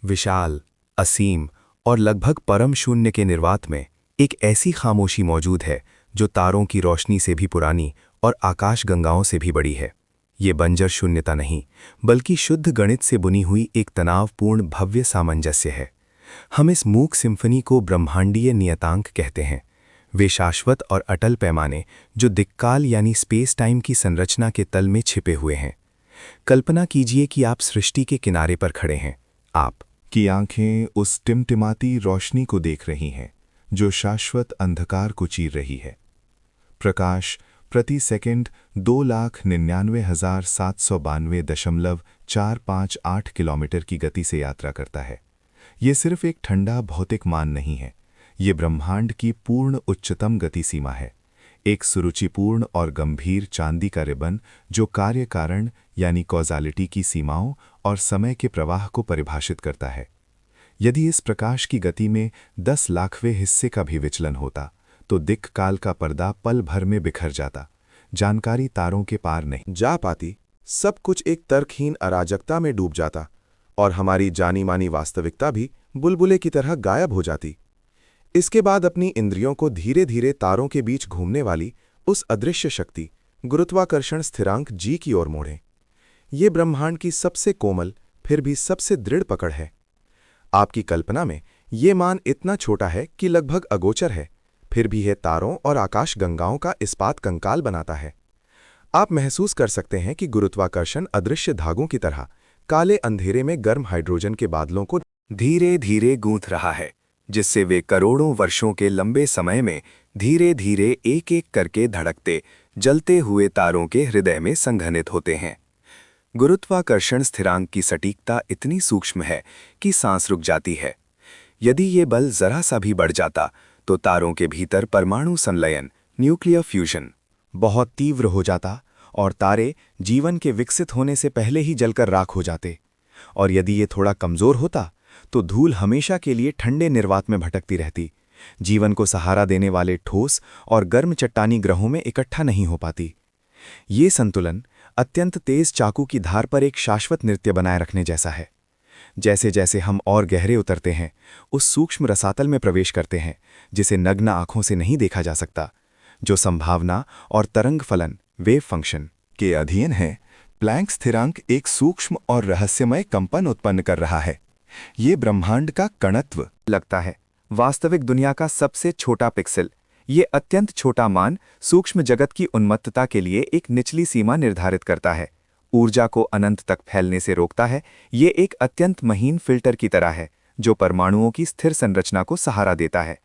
विशाल, असीम और लगभग परम शून्य के निर्वात में एक ऐसी खामोशी मौजूद है जो तारों की रोशनी से भी पुरानी और आकाश गंगाओं से भी बड़ी है। ये बंजर शून्यता नहीं, बल्कि शुद्ध गणित से बुनी हुई एक तनावपूर्ण भव्य सामंजस्य है। हम इस मूक सिम्फनी को ब्रह्मांडीय नियतांक कहते हैं। वे शाश्वत और अटल पैमाने जो दिक्काल यानी स्पेस टाइम की संरचना के तल में छिपे हुए हैं। कल्पना कीजिए कि आप सृष्टि के किनारे पर खड़े हैं। आप की आंखें उस टिमटिमाती रोशनी को देख रही हैं जो शाश्वत अंधकार को चीर रही है। प्रकाश प्रति सेकंड 2,99,792.458 किलोमीटर की गति से यात्रा करता है। ये सिर्फ एक ठंडा भौतिक मान नहीं है, ये ब्रह्मांड की पूर्ण उच्चतम गति सीमा है। एक सुरुचिपूर्ण और गंभीर चांदी का रिबन जो कार्य कारण यानी कॉजालिटी की सीमाओं और समय के प्रवाह को परिभाषित करता है। यदि इस प्रकाश की गति में 10 लाखवें हिस्से का भी विचलन होता तो दिक् काल का पर्दा पल भर में बिखर जाता। जानकारी तारों के पार नहीं जा पाती, सब कुछ एक तर्कहीन अराजकता में डूब जाता और हमारी जानी मानी वास्तविकता भी बुलबुले की तरह गायब हो जाती। इसके बाद अपनी इंद्रियों को धीरे धीरे तारों के बीच घूमने वाली उस अदृश्य शक्ति गुरुत्वाकर्षण स्थिरांक जी की ओर मोड़ें। ये ब्रह्मांड की सबसे कोमल फिर भी सबसे दृढ़ पकड़ है। आपकी कल्पना में ये मान इतना छोटा है कि लगभग अगोचर है, फिर भी यह तारों और आकाश गंगाओं का इस्पात कंकाल बनाता है। आप महसूस कर सकते हैं कि गुरुत्वाकर्षण अदृश्य धागों की तरह काले अंधेरे में गर्म हाइड्रोजन के बादलों को धीरे धीरे गूंथ रहा है, जिससे वे करोड़ों वर्षों के लंबे समय में धीरे धीरे एक एक करके धड़कते जलते हुए तारों के हृदय में संघनित होते हैं। गुरुत्वाकर्षण स्थिरांक की सटीकता इतनी सूक्ष्म है कि सांस रुक जाती है। यदि ये बल जरा सा भी बढ़ जाता तो तारों के भीतर परमाणु संलयन न्यूक्लियर फ्यूजन बहुत तीव्र हो जाता और तारे जीवन के विकसित होने से पहले ही जलकर राख हो जाते। और यदि ये थोड़ा कमजोर होता तो धूल हमेशा के लिए ठंडे निर्वात में भटकती रहती, जीवन को सहारा देने वाले ठोस और गर्म चट्टानी ग्रहों में इकट्ठा नहीं हो पाती। ये संतुलन अत्यंत तेज चाकू की धार पर एक शाश्वत नृत्य बनाए रखने जैसा है। जैसे जैसे हम और गहरे उतरते हैं, उस सूक्ष्म रसातल में प्रवेश करते हैं जिसे नग्न आंखों से नहीं देखा जा सकता, जो संभावना और तरंग फलन वेव फंक्शन के अधीन है। प्लैंक स्थिरांक एक सूक्ष्म और रहस्यमय कंपन उत्पन्न कर रहा है। ये ब्रह्मांड का कणत्व लगता है, वास्तविक दुनिया का सबसे छोटा पिक्सेल। ये अत्यंत छोटा मान सूक्ष्म जगत की उन्मत्तता के लिए एक निचली सीमा निर्धारित करता है, ऊर्जा को अनंत तक फैलने से रोकता है। ये एक अत्यंत महीन फिल्टर की तरह है जो परमाणुओं की स्थिर संरचना को सहारा देता है।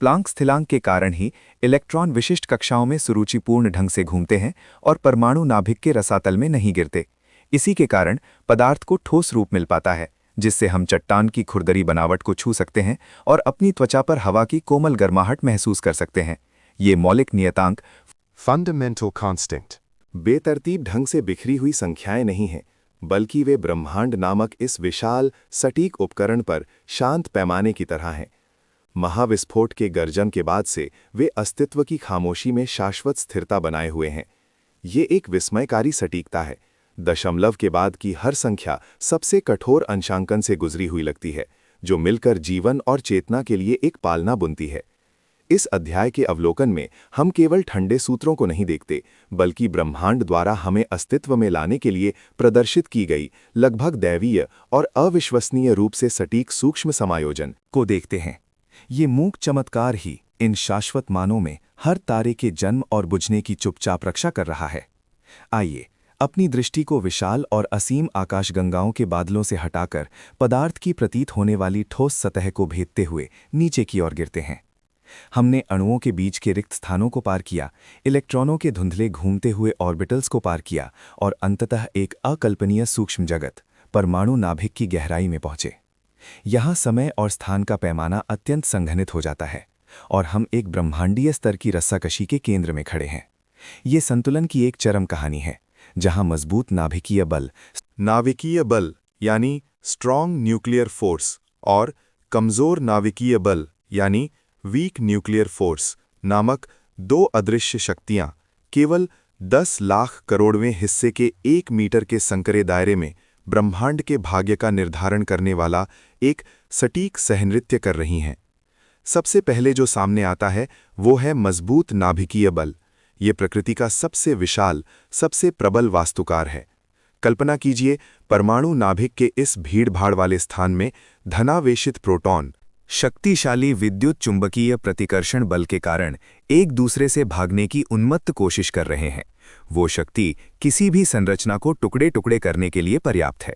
प्लांक स्थिरांक के कारण ही इलेक्ट्रॉन विशिष्ट कक्षाओं में सुरुचिपूर्ण ढंग से घूमते हैं और परमाणु नाभिक के रसातल में नहीं गिरते। इसी के कारण पदार्थ को ठोस रूप मिल पाता है, जिससे हम चट्टान की खुरदरी बनावट को छू सकते हैं और अपनी त्वचा पर हवा की कोमल गर्माहट महसूस कर सकते हैं। ये मौलिक नियतांक फंडामेंटल कांस्टेंट बेतरतीब ढंग से बिखरी हुई संख्याएं नहीं हैं, बल्कि वे ब्रह्मांड नामक इस विशाल सटीक उपकरण पर शांत पैमाने की तरह हैं। महाविस्फोट के गर्जन के बाद से वे अस्तित्व की खामोशी में शाश्वत स्थिरता बनाए हुए हैं। ये एक विस्मयकारी सटीकता है। दशमलव के बाद की हर संख्या सबसे कठोर अंशांकन से गुजरी हुई लगती है, जो मिलकर जीवन और चेतना के लिए एक पालना बुनती है। इस अध्याय के अवलोकन में हम केवल ठंडे सूत्रों को नहीं देखते, बल्कि ब्रह्मांड द्वारा हमें अस्तित्व में लाने के लिए प्रदर्शित की गई लगभग दैवीय और अविश्वसनीय रूप से सटीक सूक्ष्म समायोजन को देखते हैं। ये मूक चमत्कार ही इन शाश्वत मानों में हर तारे के जन्म और बुझने की चुपचाप रक्षा कर रहा है। आइए अपनी दृष्टि को विशाल और असीम आकाशगंगाओं के बादलों से हटाकर पदार्थ की प्रतीत होने वाली ठोस सतह को भेदते हुए नीचे की ओर गिरते हैं। हमने अणुओं के बीच के रिक्त स्थानों को पार किया, इलेक्ट्रॉनों के धुंधले घूमते हुए ऑर्बिटल्स को पार किया और अंततः एक अकल्पनीय सूक्ष्म जगत परमाणु नाभिक की गहराई में पहुंचे। यहाँ समय और स्थान का पैमाना अत्यंत संघनित हो जाता है और हम एक ब्रह्मांडीय स्तर की रस्साकशी के केंद्र में खड़े हैं। ये संतुलन की एक चरम कहानी है, जहां मजबूत नाभिकीय बल यानी स्ट्रॉन्ग न्यूक्लियर फोर्स और कमजोर नाभिकीय बल यानी वीक न्यूक्लियर फोर्स नामक दो अदृश्य शक्तियां केवल 10 लाख करोड़वें हिस्से के 1 मीटर के संकरे दायरे में ब्रह्मांड के भाग्य का निर्धारण करने वाला एक सटीक सहनृत्य कर रही हैं। सबसे पहले जो सामने आता है वो है मजबूत नाभिकीय बल। ये प्रकृति का सबसे विशाल, सबसे प्रबल वास्तुकार है। कल्पना कीजिए, परमाणु नाभिक के इस भीड़भाड़ वाले स्थान में धनावेशित प्रोटॉन शक्तिशाली विद्युत चुंबकीय प्रतिकर्षण बल के कारण एक दूसरे से भागने की उन्मत्त कोशिश कर रहे हैं। वो शक्ति किसी भी संरचना को टुकड़े टुकड़े करने के लिए पर्याप्त है।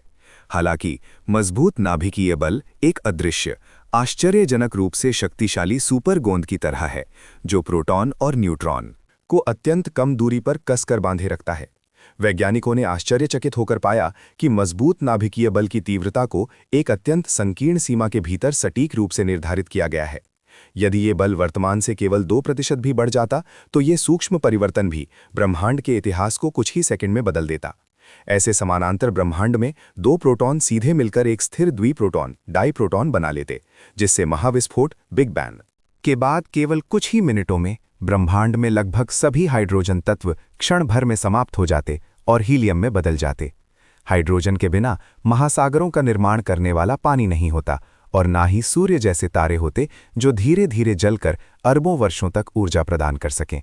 हालांकि मजबूत नाभिकीय बल एक अदृश्य, आश्चर्यजनक रूप से शक्तिशाली सुपर गोंद की तरह है, जो प्रोटॉन और न्यूट्रॉन को अत्यंत कम दूरी पर कसकर बांधे रखता है। वैज्ञानिकों ने आश्चर्यचकित होकर पाया कि मजबूत नाभिकीय बल की तीव्रता को एक अत्यंत संकीर्ण सीमा के भीतर सटीक रूप से निर्धारित किया गया है। यदि ये बल वर्तमान से केवल 2% भी बढ़ जाता तो ये सूक्ष्म परिवर्तन भी ब्रह्मांड के इतिहास को कुछ ही सेकंड में बदल देता। ऐसे समानांतर ब्रह्मांड में 2 प्रोटॉन सीधे मिलकर एक स्थिर द्विप्रोटॉन डाइप्रोटॉन बना लेते, जिससे महाविस्फोट बिग बैंग के बाद केवल कुछ ही मिनटों में ब्रह्मांड में लगभग सभी हाइड्रोजन तत्व क्षण भर में समाप्त हो जाते और हीलियम में बदल जाते। हाइड्रोजन के बिना महासागरों का निर्माण करने वाला पानी नहीं होता और ना ही सूर्य जैसे तारे होते जो धीरे धीरे जलकर अरबों वर्षों तक ऊर्जा प्रदान कर सकें।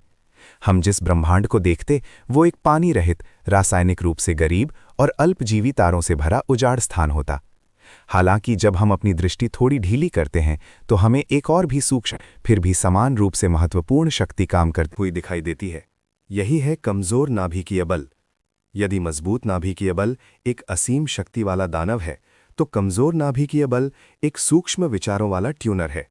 हम जिस ब्रह्मांड को देखते वो एक पानी रहित, रासायनिक रूप से गरीब और अल्पजीवी तारों से भरा उजाड़ स्थान होता। हालांकि जब हम अपनी दृष्टि थोड़ी ढीली करते हैं तो हमें एक और भी सूक्ष्म फिर भी समान रूप से महत्वपूर्ण शक्ति काम करती हुई दिखाई देती है। यही है कमजोर नाभिकीय बल। यदि मजबूत नाभिकीय बल एक असीम शक्ति वाला दानव है, तो कमजोर नाभिकीय बल एक सूक्ष्म विचारों वाला ट्यूनर है।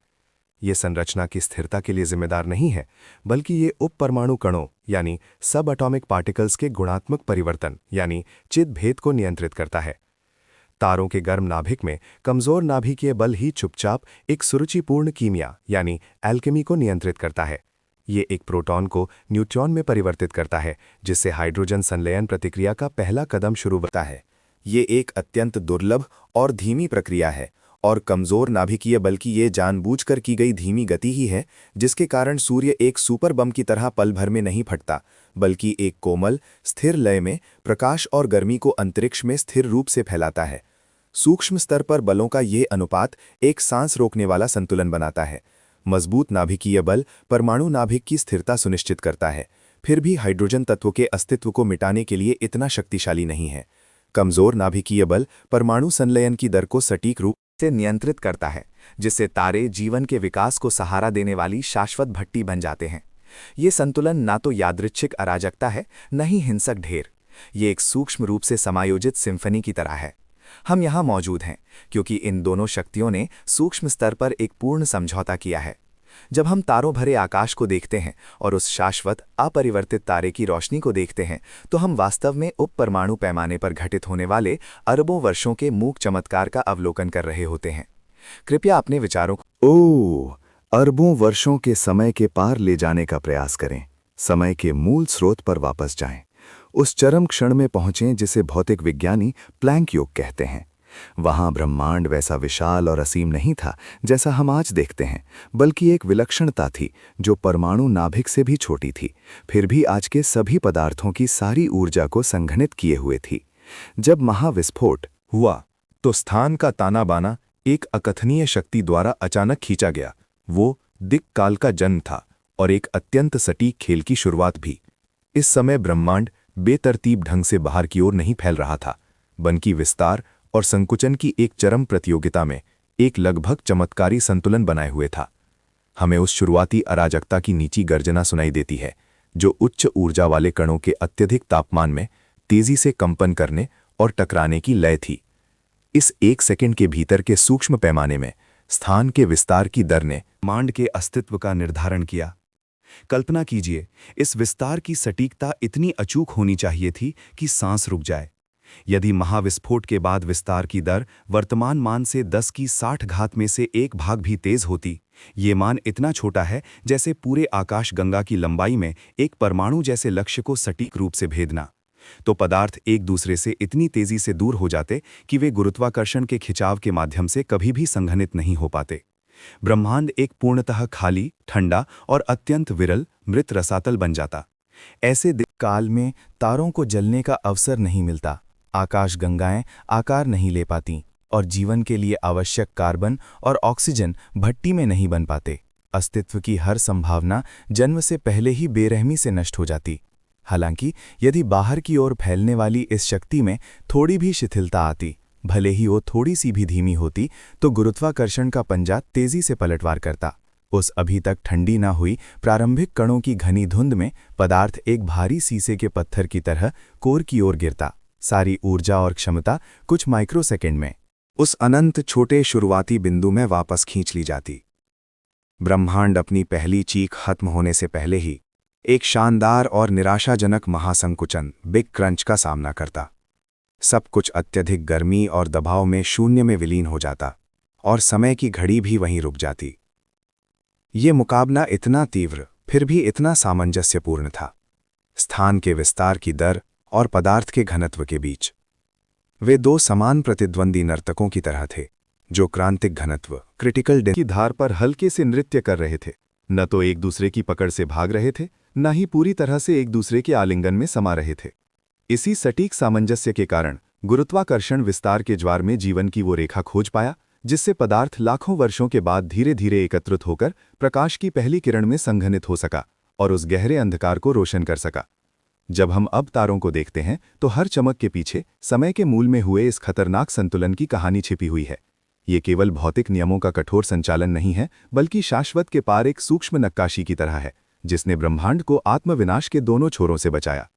ये संरचना की स्थिरता के लिए जिम्मेदार नहीं है, बल्कि ये उप परमाणु कणों यानी सब एटॉमिक पार्टिकल्स के गुणात्मक परिवर्तन यानी चिद भेद को नियंत्रित करता है। तारों के गर्म नाभिक में कमजोर नाभिकीय बल ही चुपचाप एक सुरुचिपूर्ण कीमिया यानी एल्केमी को नियंत्रित करता है। ये एक प्रोटॉन को न्यूट्रॉन में परिवर्तित करता है, जिससे हाइड्रोजन संलयन प्रतिक्रिया का पहला कदम शुरू होता है। ये एक अत्यंत दुर्लभ और धीमी प्रक्रिया है, और कमजोर नाभिकीय बल की ये जानबूझकर की गई धीमी गति ही है जिसके कारण सूर्य एक सुपर बम की तरह पल भर में नहीं फटता, बल्कि एक कोमल, स्थिर लय में प्रकाश और गर्मी को अंतरिक्ष में स्थिर रूप से फैलाता है। सूक्ष्म स्तर पर बलों का ये अनुपात एक सांस रोकने वाला संतुलन बनाता है। मजबूत नाभिकीय बल परमाणु नाभिक की स्थिरता सुनिश्चित करता है, फिर भी हाइड्रोजन तत्व के अस्तित्व को मिटाने के लिए इतना शक्तिशाली नहीं है। कमजोर नाभिकीय बल परमाणु संलयन की दर को सटीक रूप से नियंत्रित करता है, जिससे तारे जीवन के विकास को सहारा देने वाली शाश्वत भट्टी बन जाते हैं। ये संतुलन ना तो यादृच्छिक अराजकता है, न ही हिंसक ढेर। ये एक सूक्ष्म रूप से समायोजित सिम्फनी की तरह है। हम यहाँ मौजूद हैं क्योंकि इन दोनों शक्तियों ने सूक्ष्म स्तर पर एक पूर्ण समझौता किया है। जब हम तारों भरे आकाश को देखते हैं और उस शाश्वत अपरिवर्तित तारे की रोशनी को देखते हैं, तो हम वास्तव में उप परमाणु पैमाने पर घटित होने वाले अरबों वर्षों के मूक चमत्कार का अवलोकन कर रहे होते हैं। कृपया अपने विचारों को अरबों वर्षों के समय के पार ले जाने का प्रयास करें। समय के मूल स्रोत पर वापस जाएं। उस चरम क्षण में पहुंचें जिसे भौतिक विज्ञानी प्लैंक योग कहते हैं। वहां ब्रह्मांड वैसा विशाल और असीम नहीं था जैसा हम आज देखते हैं, बल्कि एक विलक्षणता थी जो परमाणु नाभिक से भी छोटी थी, फिर भी आज के सभी पदार्थों की सारी ऊर्जा को संघनित किए हुए थी। जब महाविस्फोट हुआ तो स्थान का ताना बाना एक अकथनीय शक्ति द्वारा अचानक खींचा गया। वो दिक्काल का जन्म था और एक अत्यंत सटीक खेल की शुरुआत भी। इस समय ब्रह्मांड बेतरतीब ढंग से बाहर की ओर नहीं फैल रहा था, बल्कि विस्तार और संकुचन की एक चरम प्रतियोगिता में एक लगभग चमत्कारी संतुलन बनाए हुए था। हमें उस शुरुआती अराजकता की नीची गर्जना सुनाई देती है जो उच्च ऊर्जा वाले कणों के अत्यधिक तापमान में तेजी से कंपन करने और टकराने की लय थी। इस 1 सेकंड के भीतर के सूक्ष्म पैमाने में स्थान के विस्तार की दर ने ब्रह्मांड के अस्तित्व का निर्धारण किया। कल्पना कीजिए, इस विस्तार की सटीकता इतनी अचूक होनी चाहिए थी कि सांस रुक जाए। यदि महाविस्फोट के बाद विस्तार की दर वर्तमान मान से 10 की 60 घात में से 1 भाग भी तेज होती, ये मान इतना छोटा है जैसे पूरे आकाश गंगा की लंबाई में एक परमाणु जैसे लक्ष्य को सटीक रूप से भेदना, तो पदार्थ एक दूसरे से इतनी तेजी से दूर हो जाते कि वे गुरुत्वाकर्षण के खिंचाव के माध्यम से कभी भी संघनित नहीं हो पाते। ब्रह्मांड एक पूर्णतः खाली, ठंडा और अत्यंत विरल मृत रसातल बन जाता। ऐसे काल में तारों को जलने का अवसर नहीं मिलता आकाशगंगाएं आकार नहीं ले पातीं और जीवन के लिए आवश्यक कार्बन और ऑक्सीजन भट्टी में नहीं बन पाते। अस्तित्व की हर संभावना जन्म से पहले ही बेरहमी से नष्ट हो जाती। हालांकि यदि बाहर की ओर फैलने वाली इस शक्ति में थोड़ी भी शिथिलता आती, भले ही वो थोड़ी सी भी धीमी होती, तो गुरुत्वाकर्षण का पंजा तेजी से पलटवार करता। उस अभी तक ठंडी ना हुई प्रारंभिक कणों की घनी धुंध में पदार्थ एक भारी शीशे के पत्थर की तरह कोर की ओर गिरता, सारी ऊर्जा और क्षमता कुछ माइक्रोसेकंड में उस अनंत छोटे शुरुआती बिंदु में वापस खींच ली जाती। ब्रह्मांड अपनी पहली चीख खत्म होने से पहले ही एक शानदार और निराशाजनक महासंकुचन बिग क्रंच का सामना करता। सब कुछ अत्यधिक गर्मी और दबाव में शून्य में विलीन हो जाता और समय की घड़ी भी वहीं रुक जाती। ये मुकाबला इतना तीव्र फिर भी इतना सामंजस्यपूर्ण था, स्थान के विस्तार की दर और पदार्थ के घनत्व के बीच। वे दो समान प्रतिद्वंदी नर्तकों की तरह थे, जो क्रांतिक घनत्व क्रिटिकल की धार पर हल्के से नृत्य कर रहे थे। न तो एक दूसरे की पकड़ से भाग रहे थे, न ही पूरी तरह से एक दूसरे के आलिंगन में समा रहे थे। इसी सटीक सामंजस्य के कारण गुरुत्वाकर्षण विस्तार के ज्वार में जीवन की वो रेखा खोज पाया, जिससे पदार्थ लाखों वर्षों के बाद धीरे धीरे एकत्रित होकर प्रकाश की पहली किरण में संघनित हो सका और उस गहरे अंधकार को रोशन कर सका। जब हम अब तारों को देखते हैं तो हर चमक के पीछे समय के मूल में हुए इस खतरनाक संतुलन की कहानी छिपी हुई है। ये केवल भौतिक नियमों का कठोर संचालन नहीं है, बल्कि शाश्वत के पार एक सूक्ष्म नक्काशी की तरह है, जिसने ब्रह्मांड को आत्मविनाश के दोनों छोरों से बचाया।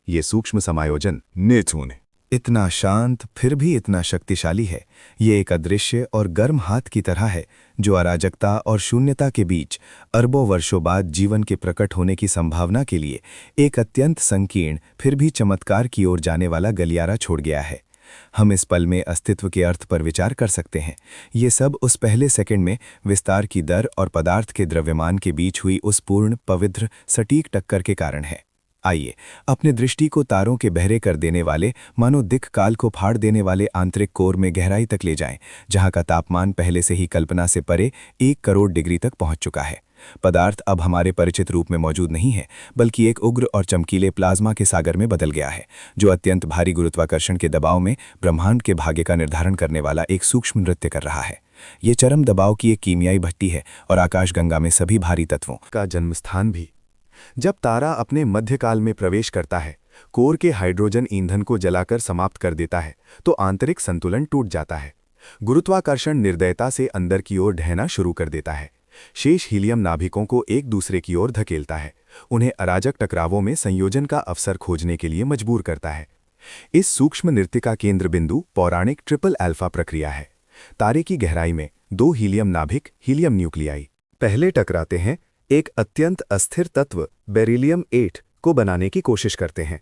ये सूक्ष्म समायोजन नेतृत्व इतना शांत फिर भी इतना शक्तिशाली है। ये एक अदृश्य और गर्म हाथ की तरह है, जो अराजकता और शून्यता के बीच अरबों वर्षों बाद जीवन के प्रकट होने की संभावना के लिए एक अत्यंत संकीर्ण फिर भी चमत्कार की ओर जाने वाला गलियारा छोड़ गया है। हम इस पल में अस्तित्व के अर्थ पर विचार कर सकते हैं। ये सब उस पहले सेकंड में विस्तार की दर और पदार्थ के द्रव्यमान के बीच हुई उस पूर्ण, पवित्र, सटीक टक्कर के कारण है। आइए अपने दृष्टि को तारों के बहरे कर देने वाले, मानो दिक् काल को फाड़ देने वाले आंतरिक कोर में गहराई तक ले जाएं, जहां का तापमान पहले से ही कल्पना से परे 1 करोड़ डिग्री तक पहुंच चुका है। पदार्थ अब हमारे परिचित रूप में मौजूद नहीं है, बल्कि एक उग्र और चमकीले प्लाज्मा के सागर में बदल गया है, जो अत्यंत भारी गुरुत्वाकर्षण के दबाव में ब्रह्मांड के भाग्य का निर्धारण करने वाला एक सूक्ष्म नृत्य कर रहा है। ये चरम दबाव की एक कीमियाई भट्टी है और आकाशगंगा में सभी भारी तत्वों का जन्मस्थान भी। जब तारा अपने मध्यकाल में प्रवेश करता है, कोर के हाइड्रोजन ईंधन को जलाकर समाप्त कर देता है, तो आंतरिक संतुलन टूट जाता है। गुरुत्वाकर्षण निर्दयता से अंदर की ओर ढहना शुरू कर देता है। शेष हीलियम नाभिकों को एक दूसरे की ओर धकेलता है, उन्हें अराजक टकरावों में संयोजन का अवसर खोजने के लिए मजबूर करता है। इस सूक्ष्म नृत्य का केंद्र बिंदु पौराणिक ट्रिपल अल्फा प्रक्रिया है। तारे की गहराई में 2 हीलियम नाभिक, हीलियम न्यूक्लियाई, पहले टकराते हैं, एक अत्यंत अस्थिर तत्व बेरिलियम 8 को बनाने की कोशिश करते हैं।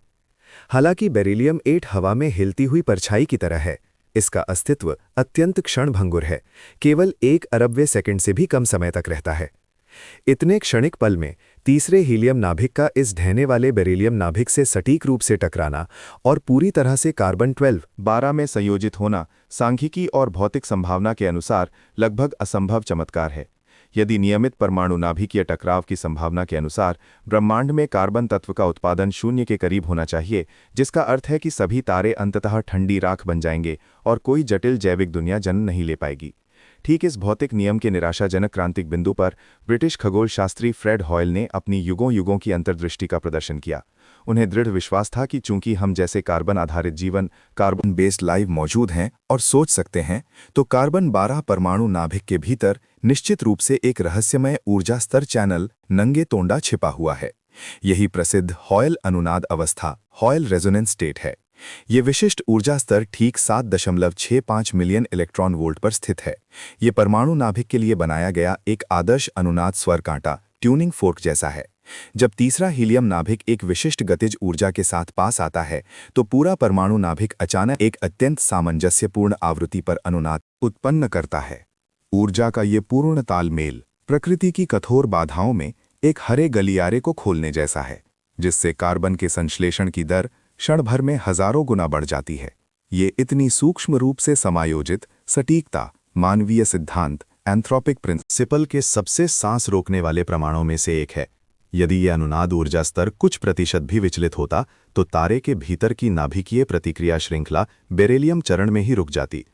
हालांकि बेरिलियम 8 हवा में हिलती हुई परछाई की तरह है, इसका अस्तित्व अत्यंत क्षणभंगुर है, केवल 1 अरबवें सेकंड से भी कम समय तक रहता है। इतने क्षणिक पल में तीसरे हीलियम नाभिक का इस ढहने वाले बेरिलियम नाभिक से सटीक रूप से टकराना और पूरी तरह से कार्बन 12 में संयोजित होना सांख्यिकी और भौतिक संभावना के अनुसार लगभग असंभव चमत्कार है। यदि नियमित परमाणु नाभिकीय टकराव की संभावना के अनुसार ब्रह्मांड में कार्बन तत्व का उत्पादन 0 के करीब होना चाहिए, जिसका अर्थ है कि सभी तारे अंततः ठंडी राख बन जाएंगे और कोई जटिल जैविक दुनिया जन्म नहीं ले पाएगी। ठीक इस भौतिक नियम के निराशाजनक क्रांतिक बिंदु पर ब्रिटिश खगोल शास्त्री फ्रेड हॉयल ने अपनी युगों युगों की अंतर्दृष्टि का प्रदर्शन किया। उन्हें दृढ़ विश्वास था कि चूंकि हम जैसे कार्बन आधारित जीवन, कार्बन बेस्ड लाइफ मौजूद हैं और सोच सकते हैं, तो कार्बन 12 परमाणु नाभिक के भीतर निश्चित रूप से एक रहस्यमय ऊर्जा स्तर चैनल नंगे तोंडा छिपा हुआ है। यही प्रसिद्ध हॉयल अनुनाद अवस्था, हॉयल रेजोनेंस स्टेट है। ये विशिष्ट ऊर्जा स्तर ठीक 7.65 मिलियन इलेक्ट्रॉन वोल्ट पर स्थित है। ये परमाणु नाभिक के लिए बनाया गया एक आदर्श अनुनाद स्वर कांटा, ट्यूनिंग फोर्क जैसा है। जब तीसरा हीलियम नाभिक एक विशिष्ट गतिज ऊर्जा के साथ पास आता है, तो पूरा परमाणु नाभिक अचानक एक अत्यंत सामंजस्यपूर्ण आवृत्ति पर अनुनाद उत्पन्न करता है। ऊर्जा का ये पूर्ण तालमेल प्रकृति की कठोर बाधाओं में एक हरे गलियारे को खोलने जैसा है, जिससे कार्बन के संश्लेषण की दर क्षण भर में हजारों गुना बढ़ जाती है। ये इतनी सूक्ष्म रूप से समायोजित सटीकता मानवीय सिद्धांत एंथ्रोपिक प्रिंसिपल के सबसे सांस रोकने वाले प्रमाणों में से एक है। यदि ये अनुनाद ऊर्जा स्तर कुछ प्रतिशत भी विचलित होता तो तारे के भीतर की नाभिकीय प्रतिक्रिया श्रृंखला बेरिलियम चरण में ही रुक जाती।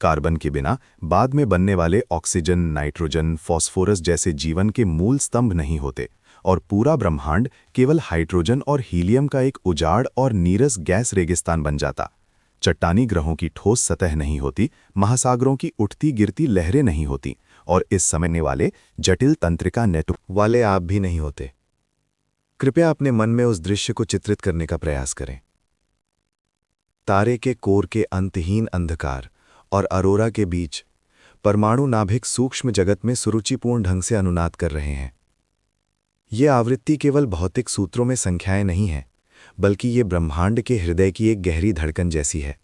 कार्बन के बिना बाद में बनने वाले ऑक्सीजन, नाइट्रोजन, फॉस्फोरस जैसे जीवन के मूल स्तंभ नहीं होते और पूरा ब्रह्मांड केवल हाइड्रोजन और हीलियम का एक उजाड़ और नीरस गैस रेगिस्तान बन जाता। चट्टानी ग्रहों की ठोस सतह नहीं होती, महासागरों की उठती गिरती लहरें नहीं होती और इस समझने वाले जटिल तंत्रिका नेटवर्क वाले आप भी नहीं होते। कृपया अपने मन में उस दृश्य को चित्रित करने का प्रयास करें। तारे के कोर के अंतहीन अंधकार और अरोरा के बीच परमाणु नाभिक सूक्ष्म जगत में सुरुचिपूर्ण ढंग से अनुनाद कर रहे हैं। ये आवृत्ति केवल भौतिक सूत्रों में संख्याएं नहीं है, बल्कि ये ब्रह्मांड के हृदय की एक गहरी धड़कन जैसी है।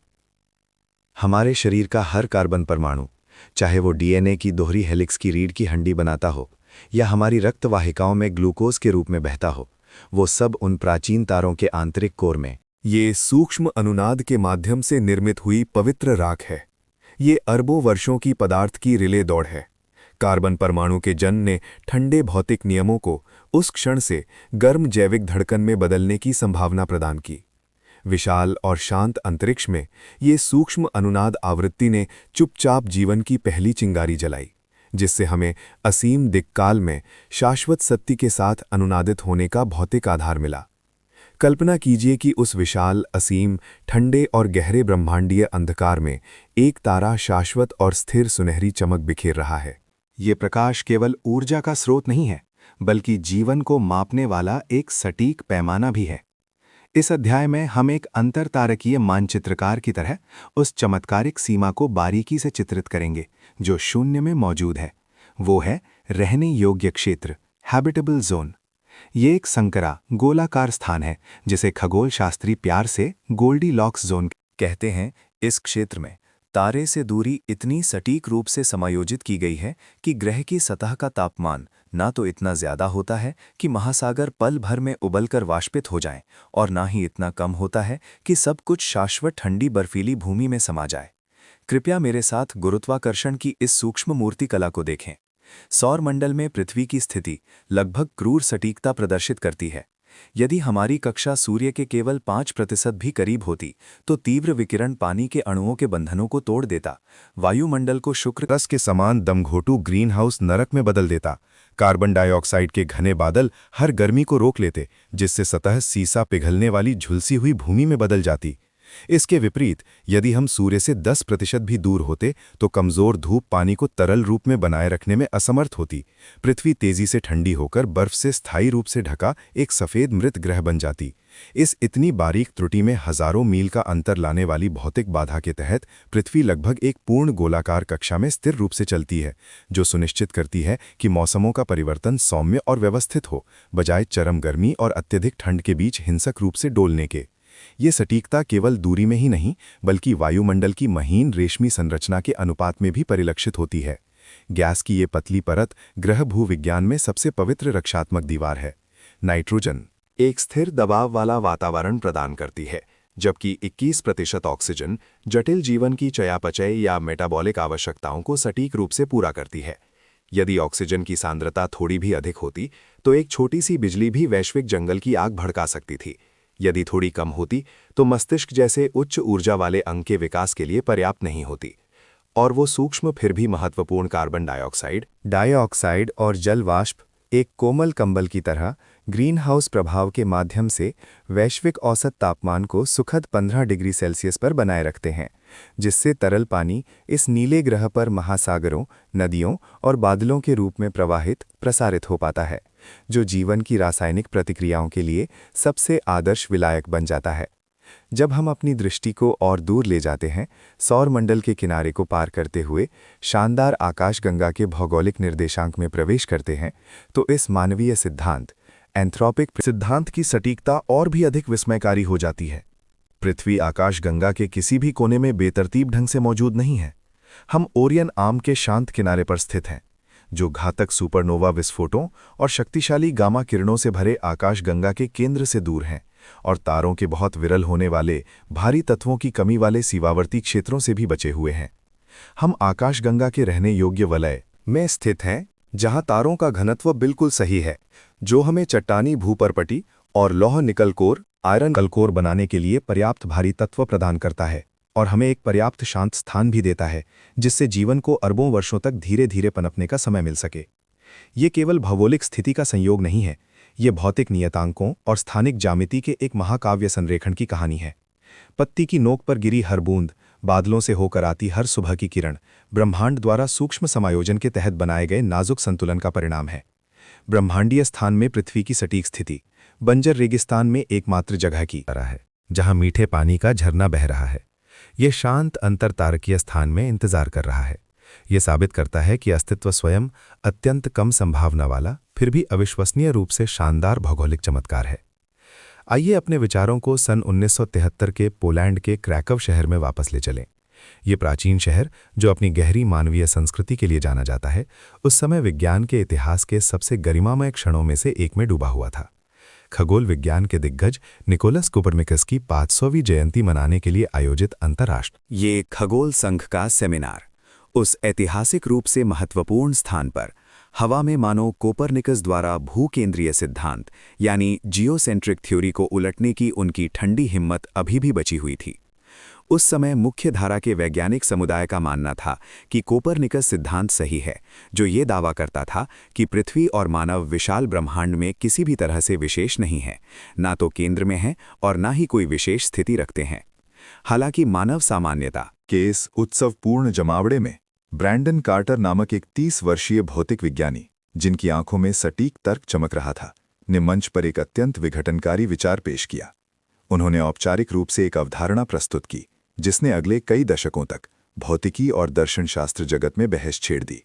हमारे शरीर का हर कार्बन परमाणु, चाहे वो डीएनए की दोहरी हेलिक्स की रीढ़ की हड्डी बनाता हो या हमारी रक्त वाहिकाओं में ग्लूकोज के रूप में बहता हो, वो सब उन प्राचीन तारों के आंतरिक कोर में ये सूक्ष्म अनुनाद के माध्यम से निर्मित हुई पवित्र राख है। ये अरबों वर्षों की पदार्थ की रिले दौड़ है। कार्बन परमाणु के जन्म ने ठंडे भौतिक नियमों को उस क्षण से गर्म जैविक धड़कन में बदलने की संभावना प्रदान की। विशाल और शांत अंतरिक्ष में ये सूक्ष्म अनुनाद आवृत्ति ने चुपचाप जीवन की पहली चिंगारी जलाई, जिससे हमें असीम दिक्काल में शाश्वत सत्य के साथ अनुनादित होने का भौतिक आधार मिला। कल्पना कीजिए कि उस विशाल, असीम, ठंडे और गहरे ब्रह्मांडीय अंधकार में एक तारा शाश्वत और स्थिर सुनहरी चमक बिखेर रहा है। ये प्रकाश केवल ऊर्जा का स्रोत नहीं है, बल्कि जीवन को मापने वाला एक सटीक पैमाना भी है। इस अध्याय में हम एक अंतरतारकीय मानचित्रकार की तरह उस चमत्कारिक सीमा को बारीकी से चित्रित करेंगे जो शून्य में मौजूद है। वो है रहने योग्य क्षेत्र, हैबिटेबल जोन। ये एक संकरा, गोलाकार स्थान है जिसे खगोल शास्त्री प्यार से गोल्डीलॉक्स जोन कहते हैं। इस क्षेत्र में तारे से दूरी इतनी सटीक रूप से समायोजित की गई है कि ग्रह की सतह का तापमान ना तो इतना ज्यादा होता है कि महासागर पल भर में उबलकर वाष्पित हो जाएं, और ना ही इतना कम होता है कि सब कुछ शाश्वत ठंडी बर्फीली भूमि में समा जाए। कृपया मेरे साथ गुरुत्वाकर्षण की इस सूक्ष्म मूर्ति कला को देखें। सौर मंडल में पृथ्वी की स्थिति लगभग क्रूर सटीकता प्रदर्शित करती है। यदि हमारी कक्षा सूर्य के केवल 5% भी करीब होती तो तीव्र विकिरण पानी के अणुओं के बंधनों को तोड़ देता, वायुमंडल को शुक्र रस के समान दमघोटू ग्रीन हाउस नरक में बदल देता। कार्बन डाइऑक्साइड के घने बादल हर गर्मी को रोक लेते, जिससे सतह सीसा पिघलने वाली झुलसी हुई भूमि में बदल जाती। इसके विपरीत यदि हम सूर्य से 10% भी दूर होते तो कमजोर धूप पानी को तरल रूप में बनाए रखने में असमर्थ होती। पृथ्वी तेजी से ठंडी होकर बर्फ से स्थायी रूप से ढका एक सफेद मृत ग्रह बन जाती। इस इतनी बारीक त्रुटि में हजारों मील का अंतर लाने वाली भौतिक बाधा के तहत पृथ्वी लगभग एक पूर्ण गोलाकार कक्षा में स्थिर रूप से चलती है, जो सुनिश्चित करती है कि मौसमों का परिवर्तन सौम्य और व्यवस्थित हो, बजाय चरम गर्मी और अत्यधिक ठंड के बीच हिंसक रूप से डोलने के। ये सटीकता केवल दूरी में ही नहीं, बल्कि वायुमंडल की महीन रेशमी संरचना के अनुपात में भी परिलक्षित होती है। गैस की ये पतली परत ग्रह भूविज्ञान में सबसे पवित्र रक्षात्मक दीवार है। नाइट्रोजन एक स्थिर दबाव वाला वातावरण प्रदान करती है, जबकि 21% ऑक्सीजन जटिल जीवन की चयापचय या मेटाबॉलिक आवश्यकताओं को सटीक रूप से पूरा करती है। यदि ऑक्सीजन की सांद्रता थोड़ी भी अधिक होती तो एक छोटी सी बिजली भी वैश्विक जंगल की आग भड़का सकती थी। यदि थोड़ी कम होती तो मस्तिष्क जैसे उच्च ऊर्जा वाले अंग के विकास के लिए पर्याप्त नहीं होती। और वो सूक्ष्म फिर भी महत्वपूर्ण कार्बन डाइऑक्साइड और जल वाष्प एक कोमल कंबल की तरह ग्रीन हाउस प्रभाव के माध्यम से वैश्विक औसत तापमान को सुखद 15 डिग्री सेल्सियस पर बनाए रखते हैं, जिससे तरल पानी इस नीले ग्रह पर महासागरों, नदियों और बादलों के रूप में प्रसारित हो पाता है, जो जीवन की रासायनिक प्रतिक्रियाओं के लिए सबसे आदर्श विलायक बन जाता है। जब हम अपनी दृष्टि को और दूर ले जाते हैं, सौर मंडल के किनारे को पार करते हुए शानदार आकाशगंगा के भौगोलिक निर्देशांक में प्रवेश करते हैं, तो इस मानवीय सिद्धांत एंथ्रोपिक सिद्धांत की सटीकता और भी अधिक विस्मयकारी हो जाती है। पृथ्वी आकाशगंगा के किसी भी कोने में बेतरतीब ढंग से मौजूद नहीं है। हम ओरियन आर्म के शांत किनारे पर स्थित हैं, जो घातक सुपरनोवा विस्फोटों और शक्तिशाली गामा किरणों से भरे आकाशगंगा के केंद्र से दूर हैं और तारों के बहुत विरल होने वाले भारी तत्वों की कमी वाले सीमावर्ती क्षेत्रों से भी बचे हुए हैं। हम आकाशगंगा के रहने योग्य वलय में स्थित हैं, जहां तारों का घनत्व बिल्कुल सही है, जो हमें चट्टानी भूपर्पटी और लौह निकल कोर आयरन कलकोर बनाने के लिए पर्याप्त भारी तत्व प्रदान करता है और हमें एक पर्याप्त शांत स्थान भी देता है, जिससे जीवन को अरबों वर्षों तक धीरे धीरे पनपने का समय मिल सके। ये केवल भौगोलिक स्थिति का संयोग नहीं है, ये भौतिक नियतांकों और स्थानिक ज्यामिति के एक महाकाव्य संरेखण की कहानी है। पत्ती की नोक पर गिरी हर बूंद, बादलों से होकर आती हर सुबह की किरण, ब्रह्मांड द्वारा सूक्ष्म समायोजन के तहत बनाए गए नाजुक संतुलन का परिणाम है। ब्रह्मांडीय स्थान में पृथ्वी की सटीक स्थिति बंजर रेगिस्तान में एकमात्र जगह की तरह है, जहां मीठे पानी का झरना बह रहा है। ये शांत अंतरतारकीय स्थान में इंतजार कर रहा है। ये साबित करता है कि अस्तित्व स्वयं अत्यंत कम संभावना वाला, फिर भी अविश्वसनीय रूप से शानदार भौगोलिक चमत्कार है। आइए अपने विचारों को सन 1973 के पोलैंड के क्रैकव शहर में वापस ले चलें। ये प्राचीन शहर, जो अपनी गहरी मानवीय संस्कृति के लिए जाना जाता है, उस समय विज्ञान के इतिहास के सबसे गरिमामय क्षणों में से एक में डूबा हुआ था। खगोल विज्ञान के दिग्गज निकोलस कोपरनिकस की 500वीं जयंती मनाने के लिए आयोजित अंतर्राष्ट्रीय ये खगोल संघ का सेमिनार उस ऐतिहासिक रूप से महत्वपूर्ण स्थान पर हवा में मानो कोपरनिकस द्वारा भूकेंद्रीय सिद्धांत यानी जियोसेंट्रिक थ्योरी को उलटने की उनकी ठंडी हिम्मत अभी भी बची हुई थी। उस समय मुख्य धारा के वैज्ञानिक समुदाय का मानना था कि कोपरनिकस सिद्धांत सही है, जो ये दावा करता था कि पृथ्वी और मानव विशाल ब्रह्मांड में किसी भी तरह से विशेष नहीं है, ना तो केंद्र में है और ना ही कोई विशेष स्थिति रखते हैं। हालांकि मानव सामान्यता के इस उत्सवपूर्ण जमावड़े में ब्रैंडन कार्टर नामक एक 30 वर्षीय भौतिक विज्ञानी, जिनकी आंखों में सटीक तर्क चमक रहा था, ने मंच पर एक अत्यंत विघटनकारी विचार पेश किया। उन्होंने औपचारिक रूप से एक अवधारणा प्रस्तुत की, जिसने अगले कई दशकों तक भौतिकी और दर्शनशास्त्र जगत में बहस छेड़ दी।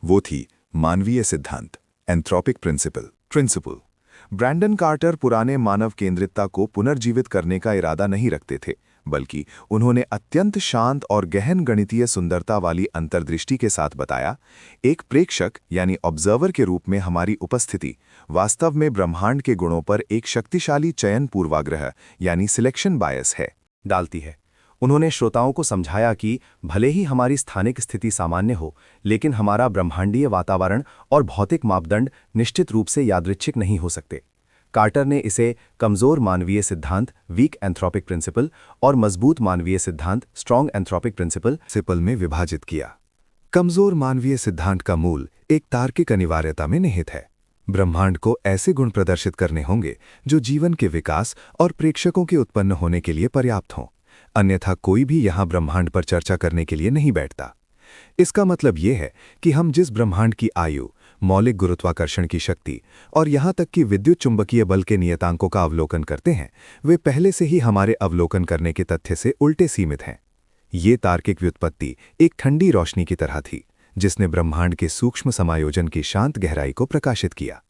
वो थी मानवीय सिद्धांत, एंथ्रोपिक प्रिंसिपल। ब्रैंडन कार्टर पुराने मानव केंद्रितता को पुनर्जीवित करने का इरादा नहीं रखते थे, बल्कि उन्होंने अत्यंत शांत और गहन गणितीय सुंदरता वाली अंतर्दृष्टि के साथ बताया, एक प्रेक्षक यानी ऑब्जर्वर के रूप में हमारी उपस्थिति वास्तव में ब्रह्मांड के गुणों पर एक शक्तिशाली चयन पूर्वाग्रह यानी सिलेक्शन बायस है डालती है। उन्होंने श्रोताओं को समझाया कि भले ही हमारी स्थानिक स्थिति सामान्य हो, लेकिन हमारा ब्रह्मांडीय वातावरण और भौतिक मापदंड निश्चित रूप से यादृच्छिक नहीं हो सकते। कार्टर ने इसे कमजोर मानवीय सिद्धांत वीक एंथ्रोपिक प्रिंसिपल और मजबूत मानवीय सिद्धांत स्ट्रॉन्ग एंथ्रोपिक प्रिंसिपल में विभाजित किया। कमजोर मानवीय सिद्धांत का मूल एक तार्किक अनिवार्यता में निहित है। ब्रह्मांड को ऐसे गुण प्रदर्शित करने होंगे जो जीवन के विकास और प्रेक्षकों के उत्पन्न होने के लिए पर्याप्त हों, अन्यथा कोई भी यहां ब्रह्मांड पर चर्चा करने के लिए नहीं बैठता। इसका मतलब यह है कि हम जिस ब्रह्मांड की आयु, मौलिक गुरुत्वाकर्षण की शक्ति और यहां तक कि विद्युत चुंबकीय बल के नियतांकों का अवलोकन करते हैं, वे पहले से ही हमारे अवलोकन करने के तथ्य से उल्टे सीमित हैं। ये तार्किक व्युत्पत्ति एक ठंडी रोशनी की तरह थी, जिसने ब्रह्मांड के सूक्ष्म समायोजन की शांत गहराई को प्रकाशित किया।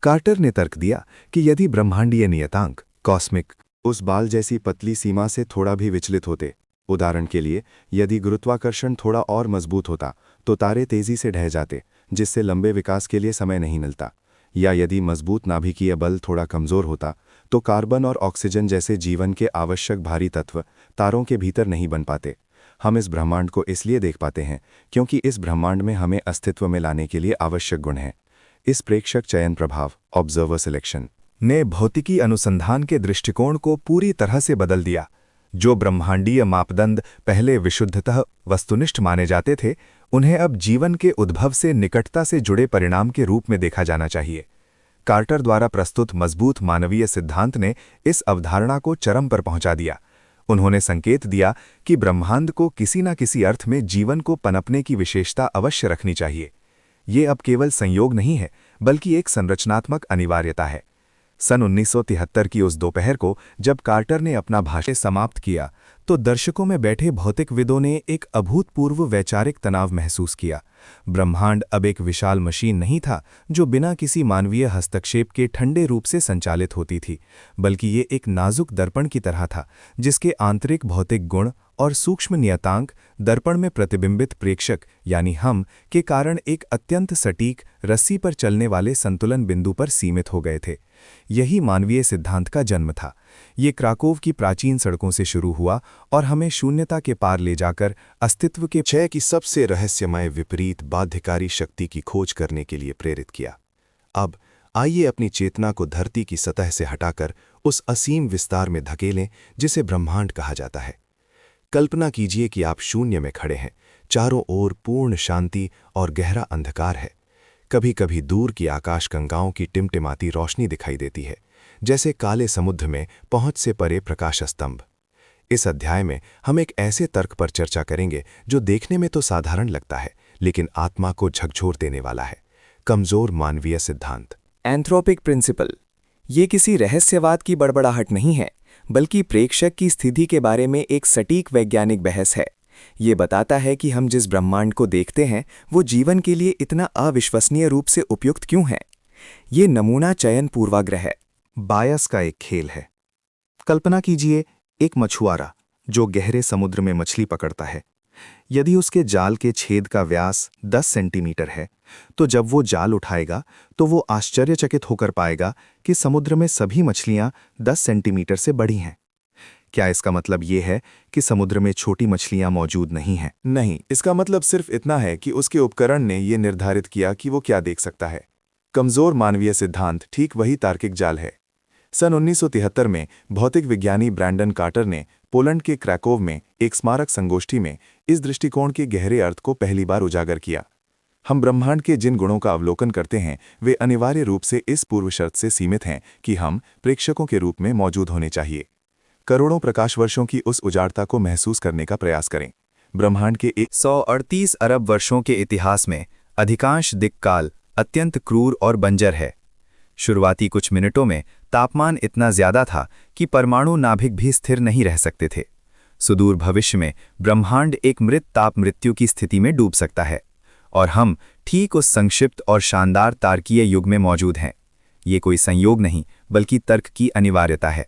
कार्टर ने तर्क दिया कि यदि ब्रह्मांडीय नियतांक कॉस्मिक उस बाल जैसी पतली सीमा से थोड़ा भी विचलित होते, उदाहरण के लिए यदि गुरुत्वाकर्षण थोड़ा और मजबूत होता तो तारे तेजी से ढह जाते, जिससे लंबे विकास के लिए समय नहीं मिलता, या यदि मजबूत नाभिकीय बल थोड़ा कमजोर होता तो कार्बन और ऑक्सीजन जैसे जीवन के आवश्यक भारी तत्व तारों के भीतर नहीं बन पाते। हम इस ब्रह्मांड को इसलिए देख पाते हैं क्योंकि इस ब्रह्मांड में हमें अस्तित्व में लाने के लिए आवश्यक गुण हैं। इस प्रेक्षक चयन प्रभाव ऑब्जर्वर सिलेक्शन ने भौतिकी अनुसंधान के दृष्टिकोण को पूरी तरह से बदल दिया। जो ब्रह्मांडीय मापदंड पहले विशुद्धतः वस्तुनिष्ठ माने जाते थे, उन्हें अब जीवन के उद्भव से निकटता से जुड़े परिणाम के रूप में देखा जाना चाहिए। कार्टर द्वारा प्रस्तुत मजबूत मानवीय सिद्धांत ने इस अवधारणा को चरम पर पहुंचा दिया। उन्होंने संकेत दिया कि ब्रह्मांड को किसी न किसी अर्थ में जीवन को पनपने की विशेषता अवश्य रखनी चाहिए। ये अब केवल संयोग नहीं है, बल्कि एक संरचनात्मक अनिवार्यता है। सन 1973 की उस दोपहर को जब कार्टर ने अपना भाषण समाप्त किया, तो दर्शकों में बैठे भौतिकविदों ने एक अभूतपूर्व वैचारिक तनाव महसूस किया। ब्रह्मांड अब एक विशाल मशीन नहीं था जो बिना किसी मानवीय हस्तक्षेप के ठंडे रूप से संचालित होती थी, बल्कि ये एक नाजुक दर्पण की तरह था, जिसके आंतरिक भौतिक गुण और सूक्ष्म नियतांक दर्पण में प्रतिबिंबित प्रेक्षक यानी हम के कारण एक अत्यंत सटीक रस्सी पर चलने वाले संतुलन बिंदु पर सीमित हो गए थे। यही मानवीय सिद्धांत का जन्म था, ये क्राकोव की प्राचीन सड़कों से शुरू हुआ और हमें शून्यता के पार ले जाकर अस्तित्व के क्षय की सबसे रहस्यमय विपरीत बाध्यकारी शक्ति की खोज करने के लिए प्रेरित किया। अब आइए अपनी चेतना को धरती की सतह से हटाकर उस असीम विस्तार में धकेलें जिसे ब्रह्मांड कहा जाता है। कल्पना कीजिए कि आप शून्य में खड़े हैं, चारों ओर पूर्ण शांति और गहरा अंधकार है। कभी कभी दूर की आकाशगंगाओं की टिमटिमाती रोशनी दिखाई देती है, जैसे काले समुद्र में पहुंच से परे प्रकाश स्तंभ। इस अध्याय में हम एक ऐसे तर्क पर चर्चा करेंगे जो देखने में तो साधारण लगता है, लेकिन आत्मा को झकझोर देने वाला है। कमजोर मानवीय सिद्धांत। Anthropic principle. ये किसी रहस्यवाद की बड़बड़ाहट नहीं है, बल्कि प्रेक्षक की स्थिति के बारे में एक सटीक वैज्ञानिक बहस है। ये बताता है कि हम जिस ब्रह्मांड को देखते हैं वो जीवन के लिए इतना अविश्वसनीय रूप से उपयुक्त क्यों है। ये नमूना चयन पूर्वाग्रह बायस का एक खेल है। कल्पना कीजिए एक मछुआरा जो गहरे समुद्र में मछली पकड़ता है। यदि उसके जाल के छेद का व्यास 10 सेंटीमीटर है, तो जब वो जाल उठाएगा तो वो आश्चर्यचकित होकर पाएगा कि समुद्र में सभी मछलियां 10 सेंटीमीटर से बड़ी हैं। क्या इसका मतलब ये है कि समुद्र में छोटी मछलियां मौजूद नहीं हैं? नहीं, इसका मतलब सिर्फ इतना है कि उसके उपकरण ने ये निर्धारित किया कि वो क्या देख सकता है। कमजोर मानवीय सिद्धांत ठीक वही तार्किक जाल है। सन 1973 में भौतिक विज्ञानी ब्रैंडन कार्टर ने पोलैंड के क्रैकोव में एक स्मारक संगोष्ठी में इस दृष्टिकोण के गहरे अर्थ को पहली बार उजागर किया। हम ब्रह्मांड के जिन गुणों का अवलोकन करते हैं वे अनिवार्य रूप से इस पूर्व शर्त से सीमित हैं कि हम प्रेक्षकों के रूप में मौजूद होने चाहिए। करोड़ों प्रकाश वर्षों की उस उजाड़ता को महसूस करने का प्रयास करें। ब्रह्मांड के 138 अरब वर्षों के इतिहास में अधिकांश दिक्काल अत्यंत क्रूर और बंजर है। शुरुआती कुछ मिनटों में तापमान इतना ज्यादा था कि परमाणु नाभिक भी स्थिर नहीं रह सकते थे। सुदूर भविष्य में ब्रह्मांड एक मृत ताप मृत्यु की स्थिति में डूब सकता है, और हम ठीक उस संक्षिप्त और शानदार तार्कीय युग में मौजूद हैं। ये कोई संयोग नहीं, बल्कि तर्क की अनिवार्यता है।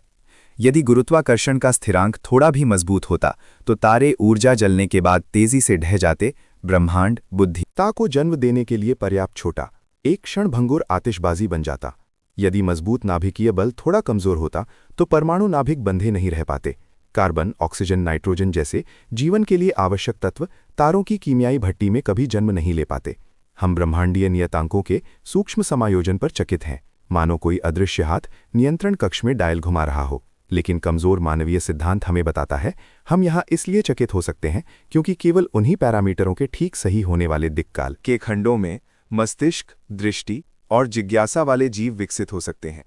यदि गुरुत्वाकर्षण का स्थिरांक थोड़ा भी मजबूत होता तो तारे ऊर्जा जलने के बाद तेजी से ढह जाते। ब्रह्मांड बुद्धिता को जन्म देने के लिए पर्याप्त छोटा, एक क्षणभंगुर आतिशबाजी बन जाता। यदि मजबूत नाभिकीय बल थोड़ा कमजोर होता तो परमाणु नाभिक बंधे नहीं रह पाते। कार्बन, ऑक्सीजन, नाइट्रोजन जैसे जीवन के लिए आवश्यक तत्व तारों की कीमियाई भट्टी में कभी जन्म नहीं ले पाते। हम ब्रह्मांडीय नियतांकों के सूक्ष्म समायोजन पर चकित हैं, मानो कोई अदृश्य हाथ नियंत्रण कक्ष में डायल घुमा रहा हो। लेकिन कमजोर मानवीय सिद्धांत हमें बताता है हम यहाँ इसलिए चकित हो सकते हैं क्योंकि केवल उन्हीं पैरामीटरों के ठीक सही होने वाले दिक्काल के खंडों में मस्तिष्क, दृष्टि और जिज्ञासा वाले जीव विकसित हो सकते हैं।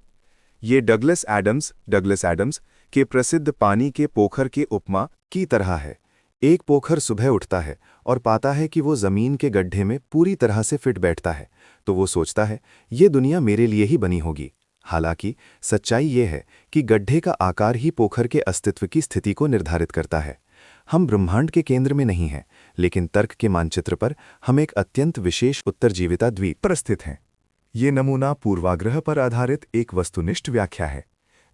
ये डगलस एडम्स के प्रसिद्ध पानी के पोखर के उपमा की तरह है। एक पोखर सुबह उठता है और पाता है कि वो जमीन के गड्ढे में पूरी तरह से फिट बैठता है, तो वो सोचता है ये दुनिया मेरे लिए ही बनी होगी। हालांकि सच्चाई ये है कि गड्ढे का आकार ही पोखर के अस्तित्व की स्थिति को निर्धारित करता है। हम ब्रह्मांड के केंद्र में नहीं हैं, लेकिन तर्क के मानचित्र पर हम एक अत्यंत विशेष उत्तरजीविता द्वीप पर स्थित हैं। ये नमूना पूर्वाग्रह पर आधारित एक वस्तुनिष्ठ व्याख्या है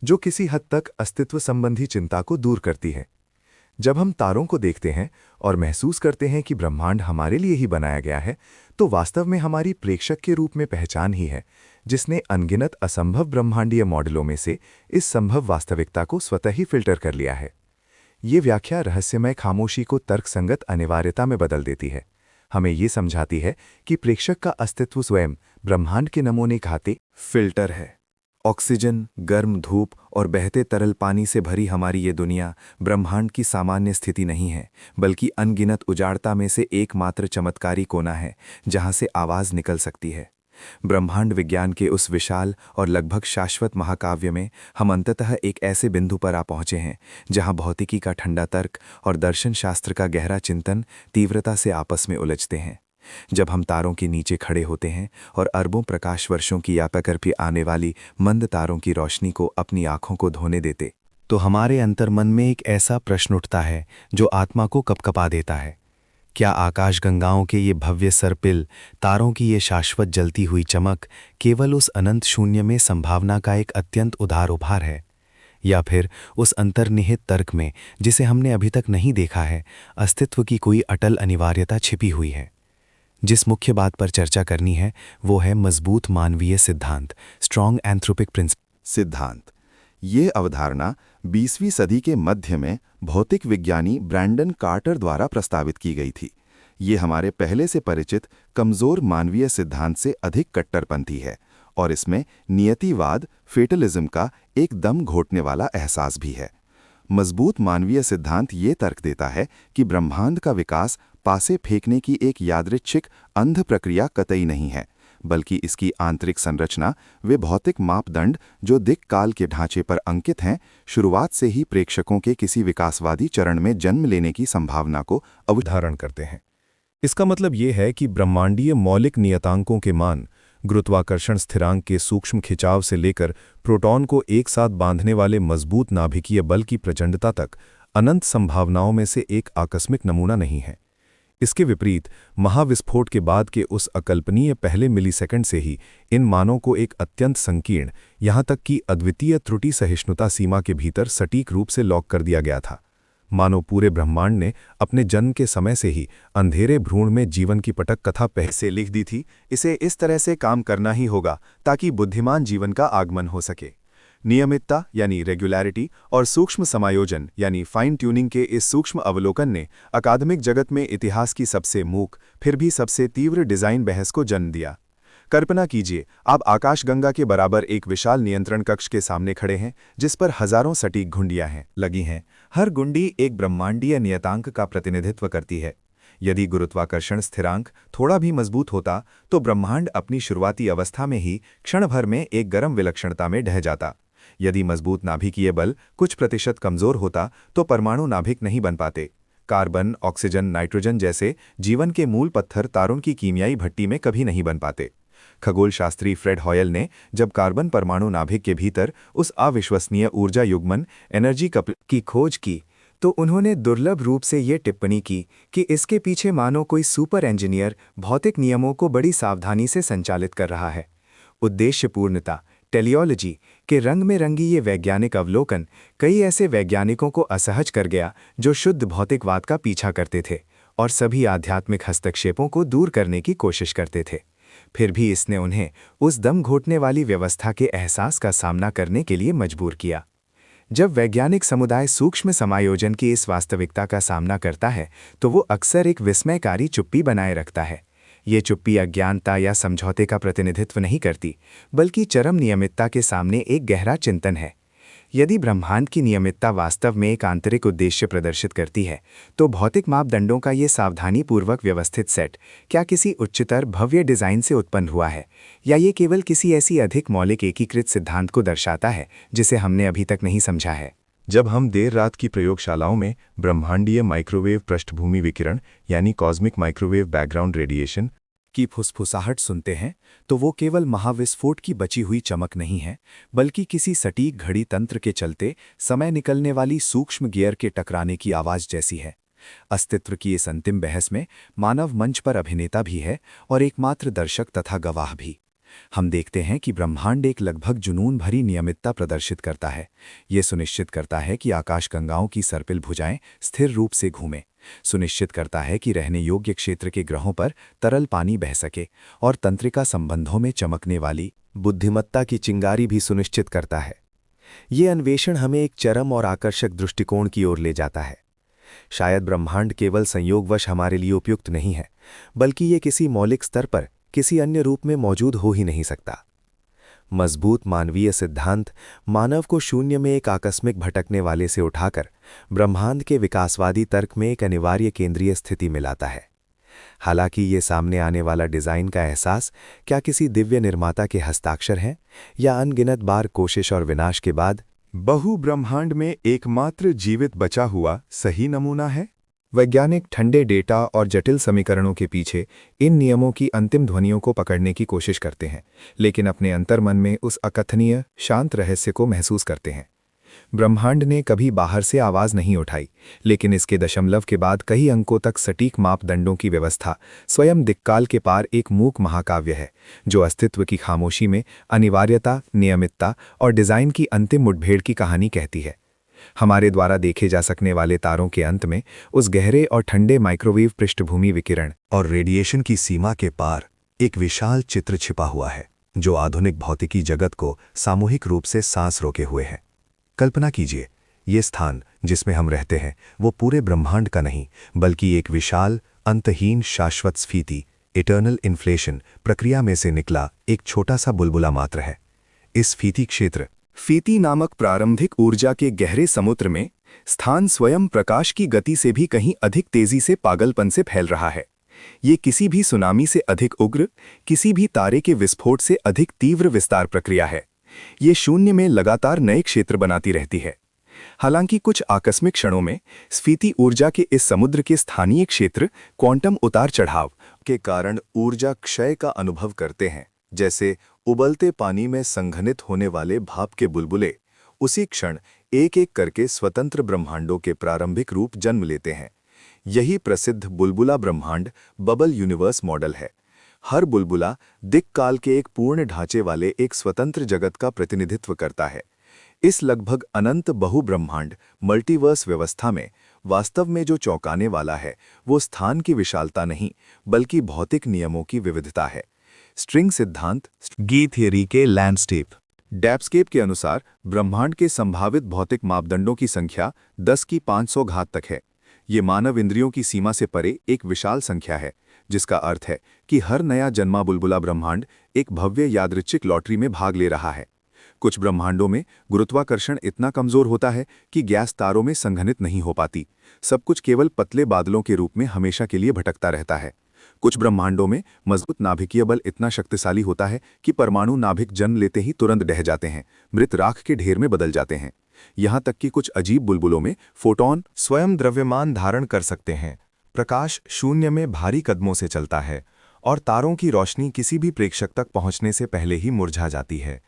जो किसी हद तक अस्तित्व संबंधी चिंता को दूर करती है। जब हम तारों को देखते हैं और महसूस करते हैं कि ब्रह्मांड हमारे लिए ही बनाया गया है, तो वास्तव में हमारी प्रेक्षक के रूप में पहचान ही है जिसने अनगिनत असंभव ब्रह्मांडीय मॉडलों में से इस संभव वास्तविकता को स्वतः ही फिल्टर कर लिया है। ये व्याख्या रहस्यमय खामोशी को तर्कसंगत अनिवार्यता में बदल देती है। हमें ये समझाती है कि प्रेक्षक का अस्तित्व स्वयं ब्रह्मांड के नमूने खाते फिल्टर है। ऑक्सीजन, गर्म धूप और बहते तरल पानी से भरी हमारी ये दुनिया ब्रह्मांड की सामान्य स्थिति नहीं है, बल्कि अनगिनत उजाड़ता में से एकमात्र चमत्कारी कोना है जहां से आवाज निकल सकती है। ब्रह्मांड विज्ञान के उस विशाल और लगभग शाश्वत महाकाव्य में हम अंततः एक ऐसे बिंदु पर आ पहुंचे हैं जहां भौतिकी का ठंडा तर्क और दर्शन शास्त्र का गहरा चिंतन तीव्रता से आपस में उलझते हैं। जब हम तारों के नीचे खड़े होते हैं और अरबों प्रकाश वर्षों की यात्रा कर भी आने वाली मंद तारों की रोशनी को अपनी आंखों को धोने देते, तो हमारे अंतर्मन में एक ऐसा प्रश्न उठता है जो आत्मा को कपकपा देता है। क्या आकाशगंगाओं के ये भव्य सरपिल, तारों की ये शाश्वत जलती हुई चमक केवल उस अनंत शून्य में संभावना का एक अत्यंत उदार उपहार है, या फिर उस अंतर्निहित तर्क में जिसे हमने अभी तक नहीं देखा है अस्तित्व की कोई अटल अनिवार्यता छिपी हुई है? जिस मुख्य बात पर चर्चा करनी है वो है मजबूत मानवीय सिद्धांत, स्ट्रॉन्ग एंथ्रोपिक प्रिंसिपल सिद्धांत। ये अवधारणा 20वीं सदी के मध्य में भौतिक विज्ञानी ब्रैंडन कार्टर द्वारा प्रस्तावित की गई थी। ये हमारे पहले से परिचित कमज़ोर मानवीय सिद्धांत से अधिक कट्टरपंथी है और इसमें नियतिवाद, फेटलिज्म का एक दम घोटने वाला एहसास भी है। मजबूत मानवीय सिद्धांत ये तर्क देता है कि ब्रह्मांड का विकास पासे फेंकने की एक यादृच्छिक अंध प्रक्रिया कतई नहीं है, बल्कि इसकी आंतरिक संरचना, वे भौतिक मापदंड जो दिक् काल के ढांचे पर अंकित हैं, शुरुआत से ही प्रेक्षकों के किसी विकासवादी चरण में जन्म लेने की संभावना को अवधारण करते हैं। इसका मतलब ये है कि ब्रह्मांडीय मौलिक नियतांकों के मान, गुरुत्वाकर्षण स्थिरांक के सूक्ष्म खिंचाव से लेकर प्रोटॉन को एक साथ बांधने वाले मजबूत नाभिकीय बल की प्रचंडता तक अनंत संभावनाओं में से एक आकस्मिक नमूना नहीं है। इसके विपरीत महाविस्फोट के बाद के उस अकल्पनीय पहले मिलीसेकंड से ही इन मानों को एक अत्यंत संकीर्ण, यहाँ तक कि अद्वितीय त्रुटि सहिष्णुता सीमा के भीतर सटीक रूप से लॉक कर दिया गया था। मानो पूरे ब्रह्मांड ने अपने जन्म के समय से ही अंधेरे भ्रूण में जीवन की पटक कथा पहले से लिख दी थी। इसे इस तरह से काम करना ही होगा ताकि बुद्धिमान जीवन का आगमन हो सके। नियमितता यानी रेगुलैरिटी और सूक्ष्म समायोजन यानी फाइन ट्यूनिंग के इस सूक्ष्म अवलोकन ने अकादमिक जगत में इतिहास की सबसे मूक फिर भी सबसे तीव्र डिजाइन बहस को जन्म दिया। कल्पना कीजिए, आप आकाशगंगा के बराबर एक विशाल नियंत्रण कक्ष के सामने खड़े हैं जिस पर हजारों सटीक घुंडियां लगी हैं। हर गुंडी एक ब्रह्मांडीय नियतांक का प्रतिनिधित्व करती है। यदि गुरुत्वाकर्षण स्थिरांक थोड़ा भी मजबूत होता तो ब्रह्मांड अपनी शुरुआती अवस्था में ही क्षण भर में एक गर्म विलक्षणता में ढह जाता। यदि मजबूत नाभिकीय बल कुछ प्रतिशत कमजोर होता तो परमाणु नाभिक नहीं बन पाते। कार्बन, ऑक्सीजन, नाइट्रोजन जैसे जीवन के मूल पत्थर तारों की कीमियाई भट्टी में कभी नहीं बन पाते। खगोलशास्त्री फ्रेड हॉयल ने जब कार्बन परमाणु नाभिक के भीतर उस अविश्वसनीय ऊर्जा युग्मन एनर्जी कपल की खोज की तो उन्होंने दुर्लभ रूप से ये टिप्पणी की कि इसके पीछे मानो कोई सुपर इंजीनियर भौतिक नियमों को बड़ी सावधानी से संचालित कर रहा है। उद्देश्यपूर्णता, टेलियोलॉजी के रंग में रंगी ये वैज्ञानिक अवलोकन कई ऐसे वैज्ञानिकों को असहज कर गया जो शुद्ध भौतिकवाद का पीछा करते थे और सभी आध्यात्मिक हस्तक्षेपों को दूर करने की कोशिश करते थे। फिर भी इसने उन्हें उस दम घोटने वाली व्यवस्था के एहसास का सामना करने के लिए मजबूर किया। जब वैज्ञानिक समुदाय सूक्ष्म समायोजन की इस वास्तविकता का सामना करता है तो वो अक्सर एक विस्मयकारी चुप्पी बनाए रखता है। ये चुप्पी अज्ञानता या समझौते का प्रतिनिधित्व नहीं करती, बल्कि चरम नियमितता के सामने एक गहरा चिंतन है। यदि ब्रह्मांड की नियमितता वास्तव में एक आंतरिक उद्देश्य प्रदर्शित करती है तो भौतिक मापदंडों का ये सावधानीपूर्वक व्यवस्थित सेट क्या किसी उच्चतर भव्य डिजाइन से उत्पन्न हुआ है, या ये केवल किसी ऐसी अधिक मौलिक एकीकृत सिद्धांत को दर्शाता है जिसे हमने अभी तक नहीं समझा है। जब हम देर रात की प्रयोगशालाओं में ब्रह्मांडीय माइक्रोवेव पृष्ठभूमि विकिरण यानी कॉस्मिक माइक्रोवेव बैकग्राउंड रेडिएशन की फुसफुसाहट सुनते हैं तो वो केवल महाविस्फोट की बची हुई चमक नहीं है, बल्कि किसी सटीक घड़ी तंत्र के चलते समय निकलने वाली सूक्ष्म गियर के टकराने की आवाज जैसी है। अस्तित्व की इस अंतिम बहस में मानव मंच पर अभिनेता भी है और एकमात्र दर्शक तथा गवाह भी। हम देखते हैं कि ब्रह्मांड एक लगभग जुनून भरी नियमितता प्रदर्शित करता है। ये सुनिश्चित करता है कि आकाशगंगाओं की सर्पिल भुजाएं स्थिर रूप से घूमें, सुनिश्चित करता है कि रहने योग्य क्षेत्र के ग्रहों पर तरल पानी बह सके और तंत्रिका संबंधों में चमकने वाली बुद्धिमत्ता की चिंगारी भी सुनिश्चित करता है। ये अन्वेषण हमें एक चरम और आकर्षक दृष्टिकोण की ओर ले जाता है। शायद ब्रह्मांड केवल संयोगवश हमारे लिए उपयुक्त नहीं है, बल्कि ये किसी मौलिक स्तर पर किसी अन्य रूप में मौजूद हो ही नहीं सकता। मजबूत मानवीय सिद्धांत मानव को शून्य में एक आकस्मिक भटकने वाले से उठाकर ब्रह्मांड के विकासवादी तर्क में एक अनिवार्य केंद्रीय स्थिति में लाता है। हालांकि ये सामने आने वाला डिजाइन का एहसास क्या किसी दिव्य निर्माता के हस्ताक्षर है, या अनगिनत बार कोशिश और विनाश के बाद बहु ब्रह्मांड में एकमात्र जीवित बचा हुआ सही नमूना है? वैज्ञानिक ठंडे डेटा और जटिल समीकरणों के पीछे इन नियमों की अंतिम ध्वनियों को पकड़ने की कोशिश करते हैं, लेकिन अपने अंतर्मन में उस अकथनीय शांत रहस्य को महसूस करते हैं। ब्रह्मांड ने कभी बाहर से आवाज नहीं उठाई, लेकिन इसके दशमलव के बाद कई अंकों तक सटीक मापदंडों की व्यवस्था स्वयं दिक्काल के पार एक मूक महाकाव्य है, जो अस्तित्व की खामोशी में अनिवार्यता, नियमितता और डिजाइन की अंतिम मुठभेड़ की कहानी कहती है। हमारे द्वारा देखे जा सकने वाले तारों के अंत में उस गहरे और ठंडे माइक्रोवेव पृष्ठभूमि विकिरण और रेडिएशन की सीमा के पार एक विशाल चित्र छिपा हुआ है, जो आधुनिक भौतिकी जगत को सामूहिक रूप से सांस रोके हुए है। कल्पना कीजिए, ये स्थान जिसमें हम रहते हैं वो पूरे ब्रह्मांड का नहीं, बल्कि एक विशाल अंतहीन शाश्वत स्फीति इटर्नल इन्फ्लेशन प्रक्रिया में से निकला एक छोटा सा बुलबुला मात्र है। इस स्फीति क्षेत्र फीती नामक प्रारंभिक ऊर्जा के गहरे समुद्र में स्थान स्वयं प्रकाश की गति से भी कहीं अधिक तेजी से पागलपन से फैल रहा है। ये किसी भी सुनामी से अधिक उग्र, किसी भी तारे के विस्फोट से अधिक तीव्र विस्तार प्रक्रिया है। ये शून्य में लगातार नए क्षेत्र बनाती रहती है। हालांकि कुछ आकस्मिक क्षणों में स्फीति ऊर्जा के इस समुद्र के स्थानीय क्षेत्र क्वांटम उतार चढ़ाव के कारण ऊर्जा क्षय का अनुभव करते हैं, जैसे उबलते पानी में संघनित होने वाले भाप के बुलबुले उसी क्षण एक एक करके स्वतंत्र ब्रह्मांडों के प्रारंभिक रूप जन्म लेते हैं। यही प्रसिद्ध बुलबुला ब्रह्मांड बबल यूनिवर्स मॉडल है। हर बुलबुला दिक्काल के एक पूर्ण ढांचे वाले एक स्वतंत्र जगत का प्रतिनिधित्व करता है। इस लगभग अनंत बहुब्रह्मांड मल्टीवर्स व्यवस्था में वास्तव में जो चौंकाने वाला है वो स्थान की विशालता नहीं, बल्कि भौतिक नियमों की विविधता है। स्ट्रिंग सिद्धांत गी थियरी के लैंडस्केप डैप्स्केप के अनुसार ब्रह्मांड के संभावित भौतिक मापदंडों की संख्या 10 की 500 घात तक है। ये मानव इंद्रियों की सीमा से परे एक विशाल संख्या है, जिसका अर्थ है कि हर नया जन्मा बुलबुला ब्रह्मांड एक भव्य यादृच्छिक लॉटरी में भाग ले रहा है। कुछ ब्रह्मांडों में गुरुत्वाकर्षण इतना कमजोर होता है कि गैस तारों में संघनित नहीं हो पाती। सब कुछ केवल पतले बादलों के रूप में हमेशा के लिए भटकता रहता है। कुछ ब्रह्मांडों में मजबूत नाभिकीय बल इतना शक्तिशाली होता है कि परमाणु नाभिक जन्म लेते ही तुरंत ढह जाते हैं, मृत राख के ढेर में बदल जाते हैं। यहाँ तक कि कुछ अजीब बुलबुलों में फोटॉन स्वयं द्रव्यमान धारण कर सकते हैं। प्रकाश शून्य में भारी कदमों से चलता है और तारों की रोशनी किसी भी प्रेक्षक तक पहुंचने से पहले ही मुरझा जाती है।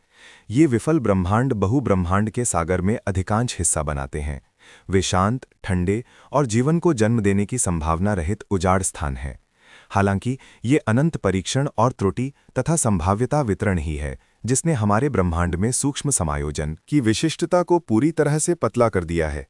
ये विफल ब्रह्मांड बहुब्रह्मांड के सागर में अधिकांश हिस्सा बनाते हैं। वे शांत, ठंडे और जीवन को जन्म देने की संभावना रहित उजाड़ स्थान है। हालांकि ये अनंत परीक्षण और त्रुटि तथा संभाव्यता वितरण ही है जिसने हमारे ब्रह्मांड में सूक्ष्म समायोजन की विशिष्टता को पूरी तरह से पतला कर दिया है।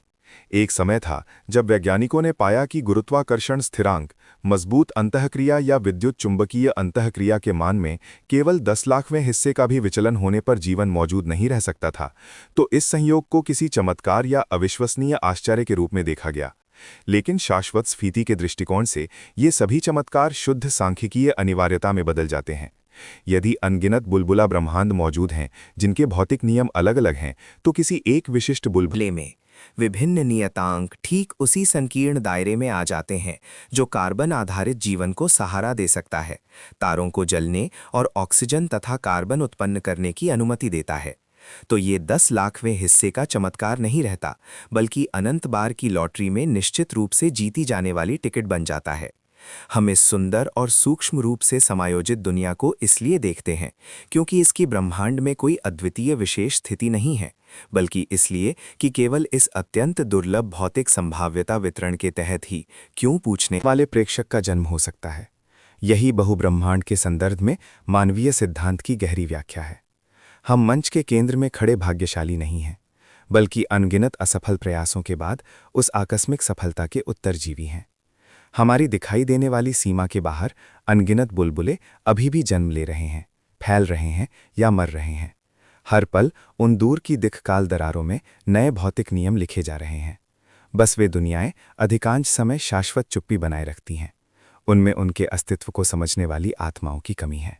एक समय था जब वैज्ञानिकों ने पाया कि गुरुत्वाकर्षण स्थिरांक मजबूत अंतःक्रिया या विद्युत चुंबकीय अंतःक्रिया के मान में केवल 10 लाखवें हिस्से का भी विचलन होने पर जीवन मौजूद नहीं रह सकता था, तो इस संयोग को किसी चमत्कार या अविश्वसनीय आश्चर्य के रूप में देखा गया। लेकिन शाश्वत स्फीति के दृष्टिकोण से ये सभी चमत्कार शुद्ध सांख्यिकीय अनिवार्यता में बदल जाते हैं। यदि अनगिनत बुलबुला ब्रह्मांड मौजूद हैं जिनके भौतिक नियम अलग अलग हैं, तो किसी एक विशिष्ट बुलबुले में विभिन्न नियतांक ठीक उसी संकीर्ण दायरे में आ जाते हैं जो कार्बन आधारित जीवन को सहारा दे सकता है, तारों को जलने और ऑक्सीजन तथा कार्बन उत्पन्न करने की अनुमति देता है। तो ये 10 लाखवें हिस्से का चमत्कार नहीं रहता, बल्कि अनंत बार की लॉटरी में निश्चित रूप से जीती जाने वाली टिकट बन जाता है। हम इस सुंदर और सूक्ष्म रूप से समायोजित दुनिया को इसलिए देखते हैं क्योंकि इसकी ब्रह्मांड में कोई अद्वितीय विशेष स्थिति नहीं है, बल्कि इसलिए कि केवल इस अत्यंत दुर्लभ भौतिक संभाव्यता वितरण के तहत ही क्यों पूछने वाले प्रेक्षक का जन्म हो सकता है। यही बहुब्रह्मांड के संदर्भ में मानवीय सिद्धांत की गहरी व्याख्या है। हम मंच के केंद्र में खड़े भाग्यशाली नहीं हैं, बल्कि अनगिनत असफल प्रयासों के बाद उस आकस्मिक सफलता के उत्तरजीवी हैं। हमारी दिखाई देने वाली सीमा के बाहर अनगिनत बुलबुले अभी भी जन्म ले रहे हैं, फैल रहे हैं या मर रहे हैं। हर पल उन दूर की दिक्काल दरारों में नए भौतिक नियम लिखे जा रहे हैं। बस वे दुनियाएं अधिकांश समय शाश्वत चुप्पी बनाए रखती हैं। उनमें उनके अस्तित्व को समझने वाली आत्माओं की कमी है।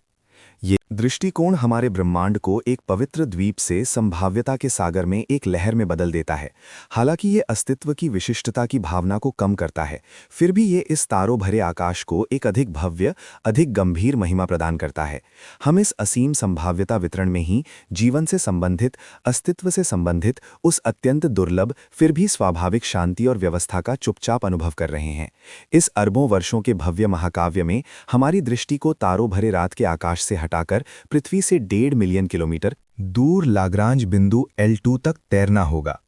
ये दृष्टिकोण हमारे ब्रह्मांड को एक पवित्र द्वीप से संभाव्यता के सागर में एक लहर में बदल देता है। हालांकि ये अस्तित्व की विशिष्टता की भावना को कम करता है, फिर भी ये इस तारों भरे आकाश को एक अधिक भव्य, अधिक गंभीर महिमा प्रदान करता है। हम इस असीम संभाव्यता वितरण में ही जीवन से संबंधित, अस्तित्व से संबंधित उस अत्यंत दुर्लभ फिर भी स्वाभाविक शांति और व्यवस्था का चुपचाप अनुभव कर रहे हैं। इस अरबों वर्षों के भव्य महाकाव्य में हमारी दृष्टि को तारों भरे रात के आकाश से हटाकर पृथ्वी से 1.5 मिलियन किलोमीटर दूर लाग्रांज बिंदु L2 तक तैरना होगा।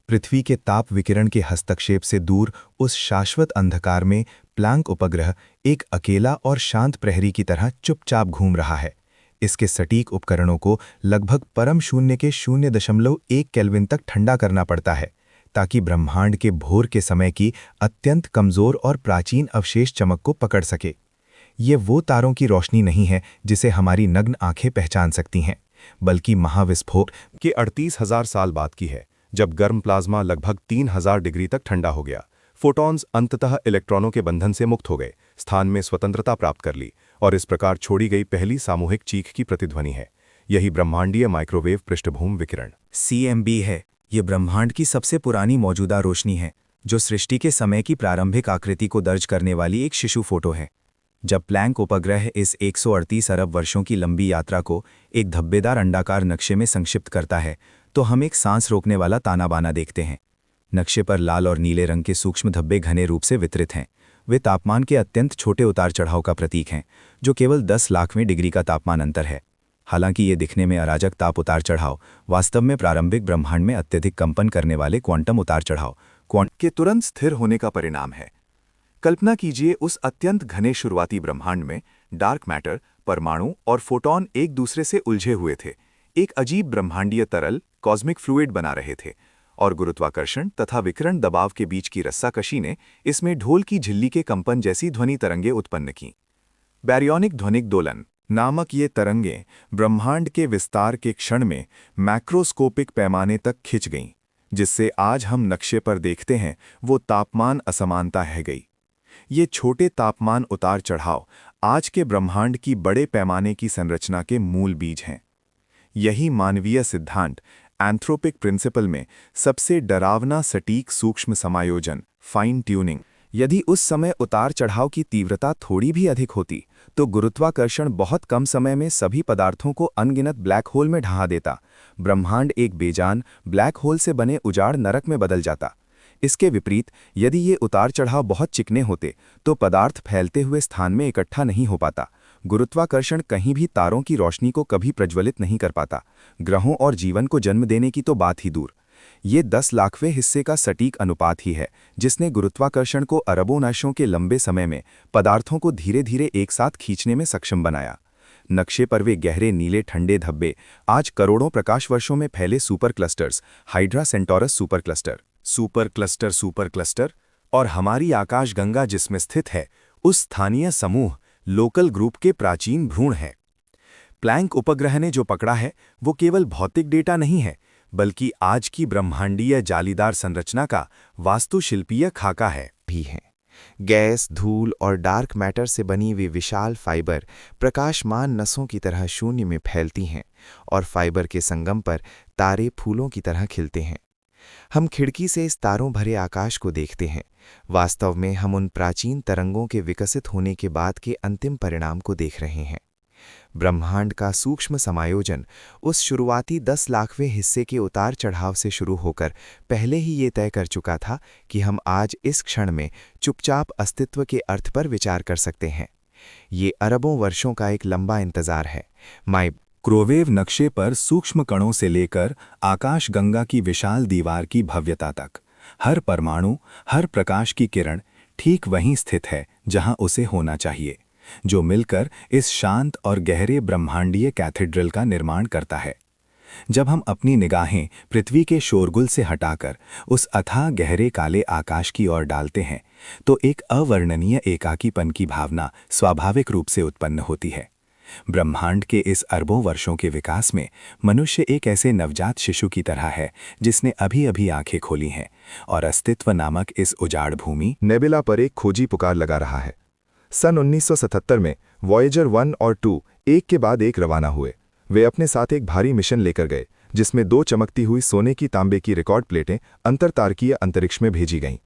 पृथ्वी के ताप विकिरण के हस्तक्षेप से दूर उस शाश्वत अंधकार में प्लांक उपग्रह एक अकेला और शांत प्रहरी की तरह चुपचाप घूम रहा है। इसके सटीक उपकरणों को लगभग परम शून्य के 0.1 केल्विन तक ठंडा करना पड़ता है, ताकि ब्रह्मांड के भोर के समय की अत्यंत कमजोर और प्राचीन अवशेष चमक को पकड़ सके। ये वो तारों की रोशनी नहीं है जिसे हमारी नग्न आंखें पहचान सकती हैं, बल्कि महाविस्फोट के 38,000 साल बाद की है, जब गर्म प्लाज्मा लगभग 3000 डिग्री तक ठंडा हो गया, फोटॉन्स अंततः इलेक्ट्रॉनों के बंधन से मुक्त हो गए, स्थान में स्वतंत्रता प्राप्त कर ली और इस प्रकार छोड़ी गई पहली सामूहिक चीख की प्रतिध्वनि है। यही ब्रह्मांडीय माइक्रोवेव पृष्ठभूमि विकिरण CMB है। ये ब्रह्मांड की सबसे पुरानी मौजूदा रोशनी है, जो सृष्टि के समय की प्रारंभिक आकृति को दर्ज करने वाली एक शिशु फोटो है। जब प्लैंक उपग्रह इस 138 अरब वर्षों की लंबी यात्रा को एक धब्बेदार अंडाकार नक्शे में संक्षिप्त करता है, तो हम एक सांस रोकने वाला ताना बाना देखते हैं। नक्शे पर लाल और नीले रंग के सूक्ष्म धब्बे घने रूप से वितरित हैं। वे तापमान के अत्यंत छोटे उतार चढ़ाव का प्रतीक हैं, जो केवल 10 लाखवें डिग्री का तापमान अंतर है। हालांकि ये दिखने में अराजक ताप उतार चढ़ाव वास्तव में प्रारंभिक ब्रह्मांड में अत्यधिक कंपन करने वाले क्वांटम उतार चढ़ाव के तुरंत स्थिर होने का परिणाम है। कल्पना कीजिए उस अत्यंत घने शुरुआती ब्रह्मांड में डार्क मैटर, परमाणु और फोटॉन एक दूसरे से उलझे हुए थे, एक अजीब ब्रह्मांडीय तरल कॉस्मिक फ्लूइड बना रहे थे, और गुरुत्वाकर्षण तथा विकिरण दबाव के बीच की रस्साकशी ने इसमें ढोल की झिल्ली के कंपन जैसी ध्वनि तरंगें उत्पन्न की। बैरियोनिक ध्वनिक दोलन नामक ये तरंगें ब्रह्मांड के विस्तार के क्षण में मैक्रोस्कोपिक पैमाने तक खिंच गईं, जिससे आज हम नक्शे पर देखते हैं वो तापमान असमानता है गई। ये छोटे तापमान उतार चढ़ाव आज के ब्रह्मांड की बड़े पैमाने की संरचना के मूल बीज हैं। यही मानवीय सिद्धांत एंथ्रोपिक प्रिंसिपल में सबसे डरावना सटीक सूक्ष्म समायोजन फाइन ट्यूनिंग। यदि उस समय उतार चढ़ाव की तीव्रता थोड़ी भी अधिक होती तो गुरुत्वाकर्षण बहुत कम समय में सभी पदार्थों को अनगिनत ब्लैक होल में ढहा देता। ब्रह्मांड एक बेजान ब्लैक होल से बने उजाड़ नरक में बदल जाता। इसके विपरीत यदि ये उतार चढ़ाव बहुत चिकने होते तो पदार्थ फैलते हुए स्थान में इकट्ठा नहीं हो पाता। गुरुत्वाकर्षण कहीं भी तारों की रोशनी को कभी प्रज्वलित नहीं कर पाता। ग्रहों और जीवन को जन्म देने की तो बात ही दूर। ये 10 लाखवें हिस्से का सटीक अनुपात ही है जिसने गुरुत्वाकर्षण को अरबों वर्षों के लंबे समय में पदार्थों को धीरे धीरे एक साथ खींचने में सक्षम बनाया। नक्शे पर वे गहरे नीले ठंडे धब्बे आज करोड़ों प्रकाश वर्षों में फैले super clusters, hydra Centaurus super cluster और हमारी आकाशगंगा जिसमें स्थित है उस स्थानीय समूह लोकल ग्रुप के प्राचीन भ्रूण है। प्लैंक उपग्रह ने जो पकड़ा है वो केवल भौतिक डेटा नहीं है, बल्कि आज की ब्रह्मांडीय जालीदार संरचना का वास्तुशिल्पीय खाका है भी है। गैस, धूल और डार्क मैटर से बनी वे विशाल फाइबर प्रकाशमान नसों की तरह शून्य में फैलती हैं और फाइबर के संगम पर तारे फूलों की तरह खिलते हैं। हम खिड़की से इस तारों भरे आकाश को देखते हैं। वास्तव में हम उन प्राचीन तरंगों के विकसित होने के बाद के अंतिम परिणाम को देख रहे हैं। ब्रह्मांड का सूक्ष्म समायोजन उस शुरुआती 10 लाखवें हिस्से के उतार चढ़ाव से शुरू होकर पहले ही ये तय कर चुका था कि हम आज इस क्षण में चुपचाप अस्तित्व के अर्थ पर विचार कर सकते हैं। ये अरबों वर्षों का एक लंबा इंतजार है। माइक्रोवेव नक्शे पर सूक्ष्म कणों से लेकर आकाशगंगा की विशाल दीवार की भव्यता तक हर परमाणु, हर प्रकाश की किरण ठीक वहीं स्थित है जहां उसे होना चाहिए, जो मिलकर इस शांत और गहरे ब्रह्मांडीय कैथेड्रल का निर्माण करता है। जब हम अपनी निगाहें पृथ्वी के शोरगुल से हटाकर उस अथाह गहरे काले आकाश की ओर डालते हैं तो एक अवर्णनीय एकाकीपन की भावना स्वाभाविक रूप से उत्पन्न होती है। ब्रह्मांड के इस अरबों वर्षों के विकास में मनुष्य एक ऐसे नवजात शिशु की तरह है जिसने अभी अभी आंखें खोली हैं और अस्तित्व नामक इस उजाड़ भूमि नेबुला पर एक खोजी पुकार लगा रहा है। सन 1977 में वॉयेजर 1 और 2 एक के बाद एक रवाना हुए। वे अपने साथ एक भारी मिशन लेकर गए जिसमें 2 चमकती हुई सोने की तांबे की रिकॉर्ड प्लेटें अंतरतारकीय अंतरिक्ष में भेजी गईं।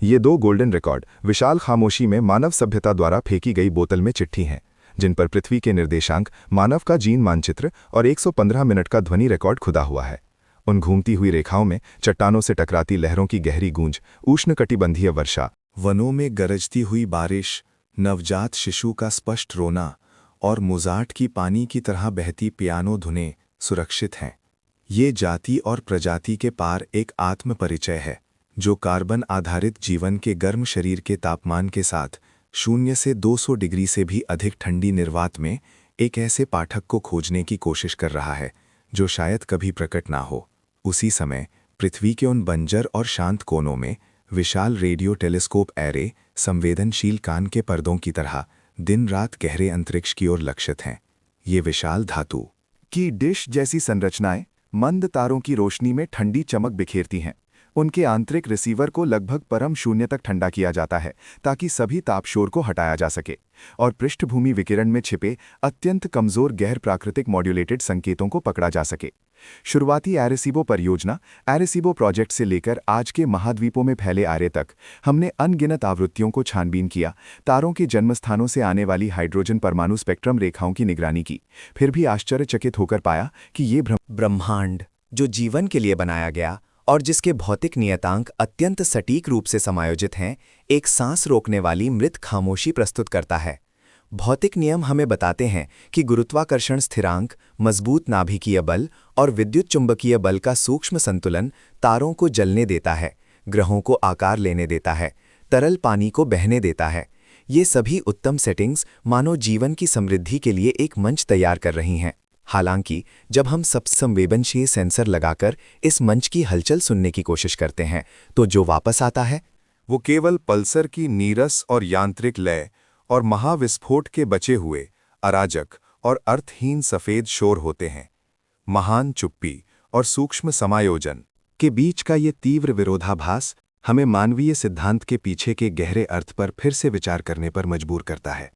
ये 2 गोल्डन रिकॉर्ड विशाल खामोशी में मानव सभ्यता द्वारा फेंकी गई बोतल में चिट्ठी हैं, जिन पर पृथ्वी के निर्देशांक, मानव का जीन मानचित्र और 115 मिनट का ध्वनि रिकॉर्ड खुदा हुआ है। उन घूमती हुई रेखाओं में चट्टानों से टकराती लहरों की गहरी गूंज, उष्णकटिबंधीय वर्षा, वनों में गरजती हुई बारिश, नवजात शिशु का स्पष्ट रोना और मोजार्ट की पानी की तरह बहती पियानो धुनें सुरक्षित हैं। ये जाति और प्रजाति के पार एक आत्म परिचय है जो कार्बन आधारित जीवन के गर्म शरीर के तापमान के साथ 0 से 200 डिग्री से भी अधिक ठंडी निर्वात में एक ऐसे पाठक को खोजने की कोशिश कर रहा है जो शायद कभी प्रकट ना हो। उसी समय पृथ्वी के उन बंजर और शांत कोनों में विशाल रेडियो टेलीस्कोप एरे संवेदनशील कान के पर्दों की तरह दिन रात गहरे अंतरिक्ष की ओर लक्षित हैं। ये विशाल धातु की डिश जैसी संरचनाएं मंद तारों की रोशनी में ठंडी चमक बिखेरती हैं। उनके आंतरिक रिसीवर को लगभग परम शून्य तक ठंडा किया जाता है ताकि सभी तापशोर को हटाया जा सके और पृष्ठभूमि विकिरण में छिपे अत्यंत कमजोर गैर प्राकृतिक मॉड्यूलेटेड संकेतों को पकड़ा जा सके। शुरुआती एरेसीबो परियोजना एरेसीबो प्रोजेक्ट से लेकर आज के महाद्वीपों में फैले आर्य तक हमने अनगिनत आवृत्तियों को छानबीन किया, तारों के जन्मस्थानों से आने वाली हाइड्रोजन परमाणु स्पेक्ट्रम रेखाओं की निगरानी की, फिर भी आश्चर्यचकित होकर पाया कि ये ब्रह्मांड जो जीवन के लिए बनाया गया और जिसके भौतिक नियतांक अत्यंत सटीक रूप से समायोजित हैं, एक सांस रोकने वाली मृत खामोशी प्रस्तुत करता है। भौतिक नियम हमें बताते हैं कि गुरुत्वाकर्षण स्थिरांक, मजबूत नाभिकीय बल और विद्युत चुंबकीय बल का सूक्ष्म संतुलन तारों को जलने देता है, ग्रहों को आकार लेने देता है, तरल पानी को बहने देता है। ये सभी उत्तम सेटिंग्स मानव जीवन की समृद्धि के लिए एक मंच तैयार कर रही हैं। हालांकि जब हम सब संवेदनशील सेंसर लगाकर इस मंच की हलचल सुनने की कोशिश करते हैं, तो जो वापस आता है वो केवल पल्सर की नीरस और यांत्रिक लय और महाविस्फोट के बचे हुए अराजक और अर्थहीन सफेद शोर होते हैं। महान चुप्पी और सूक्ष्म समायोजन के बीच का ये तीव्र विरोधाभास हमें मानवीय सिद्धांत के पीछे के गहरे अर्थ पर फिर से विचार करने पर मजबूर करता है।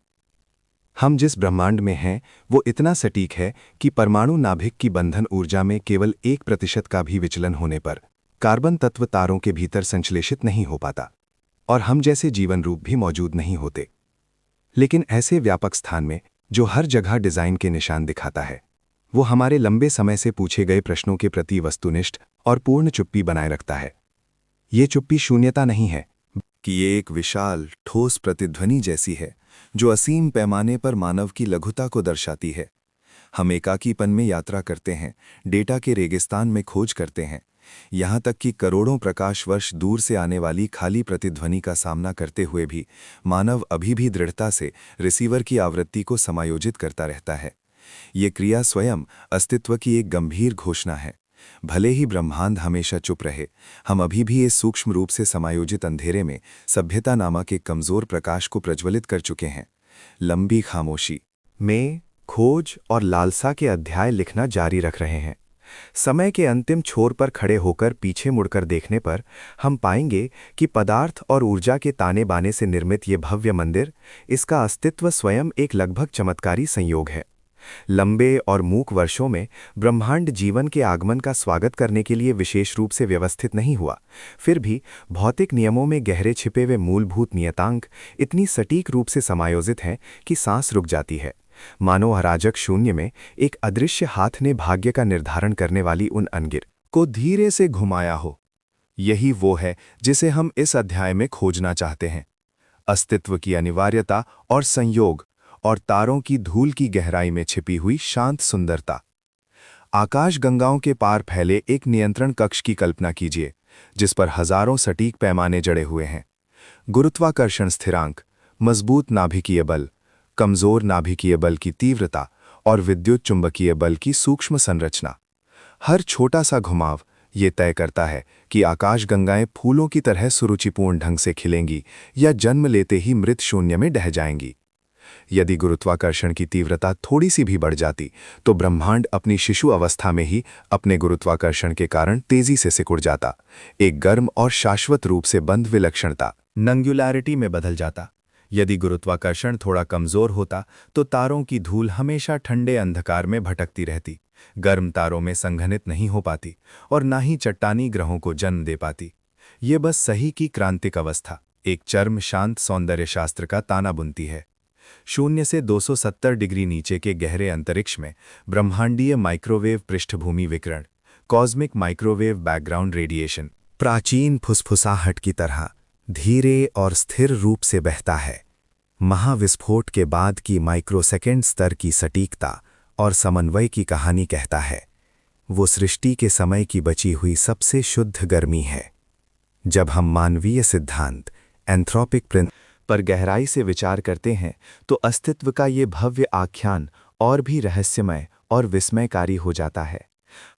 हम जिस ब्रह्मांड में हैं वो इतना सटीक है कि परमाणु नाभिक की बंधन ऊर्जा में केवल 1% का भी विचलन होने पर कार्बन तत्व तारों के भीतर संश्लेषित नहीं हो पाता और हम जैसे जीवन रूप भी मौजूद नहीं होते। लेकिन ऐसे व्यापक स्थान में जो हर जगह डिजाइन के निशान दिखाता है, वो हमारे लंबे समय से पूछे गए प्रश्नों के प्रति वस्तुनिष्ठ और पूर्ण चुप्पी बनाए रखता है। ये चुप्पी शून्यता नहीं है कि ये एक विशाल ठोस प्रतिध्वनि जैसी है जो असीम पैमाने पर मानव की लघुता को दर्शाती है। हम एकाकीपन में यात्रा करते हैं, डेटा के रेगिस्तान में खोज करते हैं, यहाँ तक कि करोड़ों प्रकाश वर्ष दूर से आने वाली खाली प्रतिध्वनि का सामना करते हुए भी मानव अभी भी दृढ़ता से रिसीवर की आवृत्ति को समायोजित करता रहता है। ये क्रिया स्वयं अस्तित्व की एक गंभीर घोषणा है। भले ही ब्रह्मांड हमेशा चुप रहे, हम अभी भी इस सूक्ष्म रूप से समायोजित अंधेरे में सभ्यता नामक एक कमजोर प्रकाश को प्रज्वलित कर चुके हैं। लंबी खामोशी में खोज और लालसा के अध्याय लिखना जारी रख रहे हैं। समय के अंतिम छोर पर खड़े होकर पीछे मुड़कर देखने पर हम पाएंगे कि पदार्थ और ऊर्जा के ताने बाने से निर्मित ये भव्य मंदिर, इसका अस्तित्व स्वयं एक लगभग चमत्कारी संयोग है। लंबे और मूक वर्षों में ब्रह्मांड जीवन के आगमन का स्वागत करने के लिए विशेष रूप से व्यवस्थित नहीं हुआ, फिर भी भौतिक नियमों में गहरे छिपे हुए मूलभूत नियतांक इतनी सटीक रूप से समायोजित हैं कि सांस रुक जाती है। मानो अराजक शून्य में एक अदृश्य हाथ ने भाग्य का निर्धारण करने वाली उन अनगिर को धीरे से घुमाया हो। यही वो है जिसे हम इस अध्याय में खोजना चाहते हैं। अस्तित्व की अनिवार्यता और संयोग और तारों की धूल की गहराई में छिपी हुई शांत सुंदरता। आकाश गंगाओं के पार फैले एक नियंत्रण कक्ष की कल्पना कीजिए, जिस पर हजारों सटीक पैमाने जड़े हुए हैं। गुरुत्वाकर्षण स्थिरांक, मजबूत नाभिकीय बल, कमजोर नाभिकीय बल की तीव्रता और विद्युत चुंबकीय बल की सूक्ष्म संरचना। हर छोटा सा घुमाव ये तय करता है कि आकाशगंगाएं फूलों की तरह सुरुचिपूर्ण ढंग से खिलेंगी या जन्म लेते ही मृत शून्य में ढह जाएंगी। यदि गुरुत्वाकर्षण की तीव्रता थोड़ी सी भी बढ़ जाती तो ब्रह्मांड अपनी शिशु अवस्था में ही अपने गुरुत्वाकर्षण के कारण तेजी से सिकुड़ जाता, एक गर्म और शाश्वत रूप से बंद विलक्षणता नंग्युलैरिटी में बदल जाता। यदि गुरुत्वाकर्षण थोड़ा कमजोर होता तो तारों की धूल हमेशा ठंडे अंधकार में भटकती रहती, गर्म तारों में संघनित नहीं हो पाती और ना ही चट्टानी ग्रहों को जन्म दे पाती। ये बस सही की क्रांतिक अवस्था एक चरम शांत सौंदर्य शास्त्र का ताना बुनती है। शून्य से 270 डिग्री नीचे के गहरे अंतरिक्ष में ब्रह्मांडीय माइक्रोवेव पृष्ठभूमि विकिरण, कॉस्मिक माइक्रोवेव बैकग्राउंड रेडिएशन, प्राचीन फुसफुसाहट की तरह धीरे और स्थिर रूप से बहता है। महाविस्फोट के बाद की माइक्रोसेकेंड स्तर की सटीकता और समन्वय की कहानी कहता है, वो सृष्टि के समय की बची हुई सबसे शुद्ध गर्मी है। जब हम मानवीय सिद्धांत एंथ्रोपिक प्रिंसिपल पर गहराई से विचार करते हैं तो अस्तित्व का ये भव्य आख्यान और भी रहस्यमय और विस्मयकारी हो जाता है।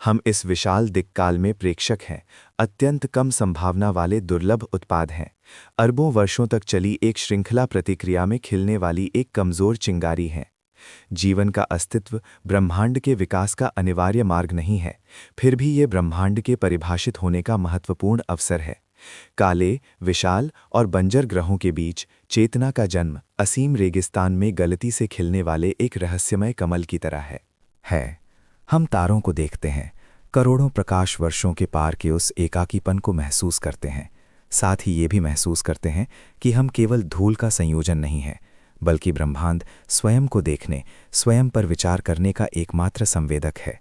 हम इस विशाल दिक्काल में प्रेक्षक हैं, अत्यंत कम संभावना वाले दुर्लभ उत्पाद हैं, अरबों वर्षों तक चली एक श्रृंखला प्रतिक्रिया में खिलने वाली एक कमजोर चिंगारी हैं। जीवन का अस्तित्व ब्रह्मांड के विकास का अनिवार्य मार्ग नहीं है, फिर भी ये ब्रह्मांड के परिभाषित होने का महत्वपूर्ण अवसर है। काले, विशाल और बंजर ग्रहों के बीच चेतना का जन्म असीम रेगिस्तान में गलती से खिलने वाले एक रहस्यमय कमल की तरह है। हम तारों को देखते हैं, करोड़ों प्रकाश वर्षों के पार के उस एकाकीपन को महसूस करते हैं। साथ ही ये भी महसूस करते हैं कि हम केवल धूल का संयोजन नहीं हैं, बल्कि ब्रह्मांड स्वयं को देखने, स्वयं पर विचार करने का एकमात्र संवेदक है।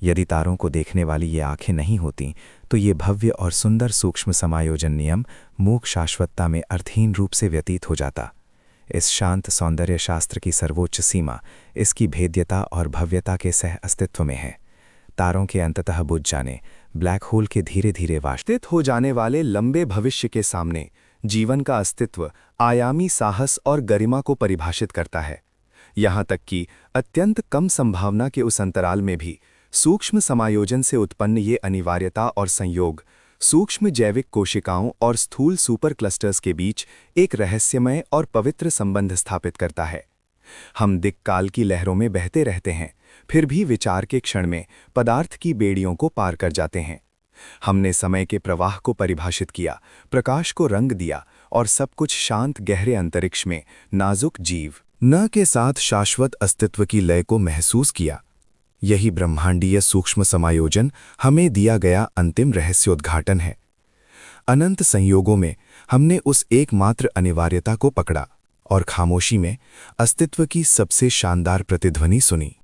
यदि तारों को देखने वाली ये आंखें नहीं होतीं, तो ये भव्य और सुंदर सूक्ष्म समायोजन नियम मूक शाश्वतता में अर्थहीन रूप से व्यतीत हो जाता। इस शांत सौंदर्य शास्त्र की सर्वोच्च सीमा इसकी भेद्यता और भव्यता के सह अस्तित्व में है। तारों के अंततः बुझ जाने, ब्लैक होल के धीरे धीरे वाष्पित हो जाने वाले लंबे भविष्य के सामने जीवन का अस्तित्व आयामी साहस और गरिमा को परिभाषित करता है। यहाँ तक कि अत्यंत कम संभावना के उस अंतराल में भी सूक्ष्म समायोजन से उत्पन्न ये अनिवार्यता और संयोग सूक्ष्म जैविक कोशिकाओं और स्थूल सुपर क्लस्टर्स के बीच एक रहस्यमय और पवित्र संबंध स्थापित करता है। हम दिक्काल की लहरों में बहते रहते हैं, फिर भी विचार के क्षण में पदार्थ की बेड़ियों को पार कर जाते हैं। हमने समय के प्रवाह को परिभाषित किया, प्रकाश को रंग दिया और सब कुछ शांत गहरे अंतरिक्ष में नाजुक जीव न के साथ शाश्वत अस्तित्व की लय को महसूस किया। यही ब्रह्मांडीय सूक्ष्म समायोजन हमें दिया गया अंतिम रहस्योद्घाटन है। अनंत संयोगों में हमने उस एकमात्र अनिवार्यता को पकड़ा और खामोशी में अस्तित्व की सबसे शानदार प्रतिध्वनि सुनी।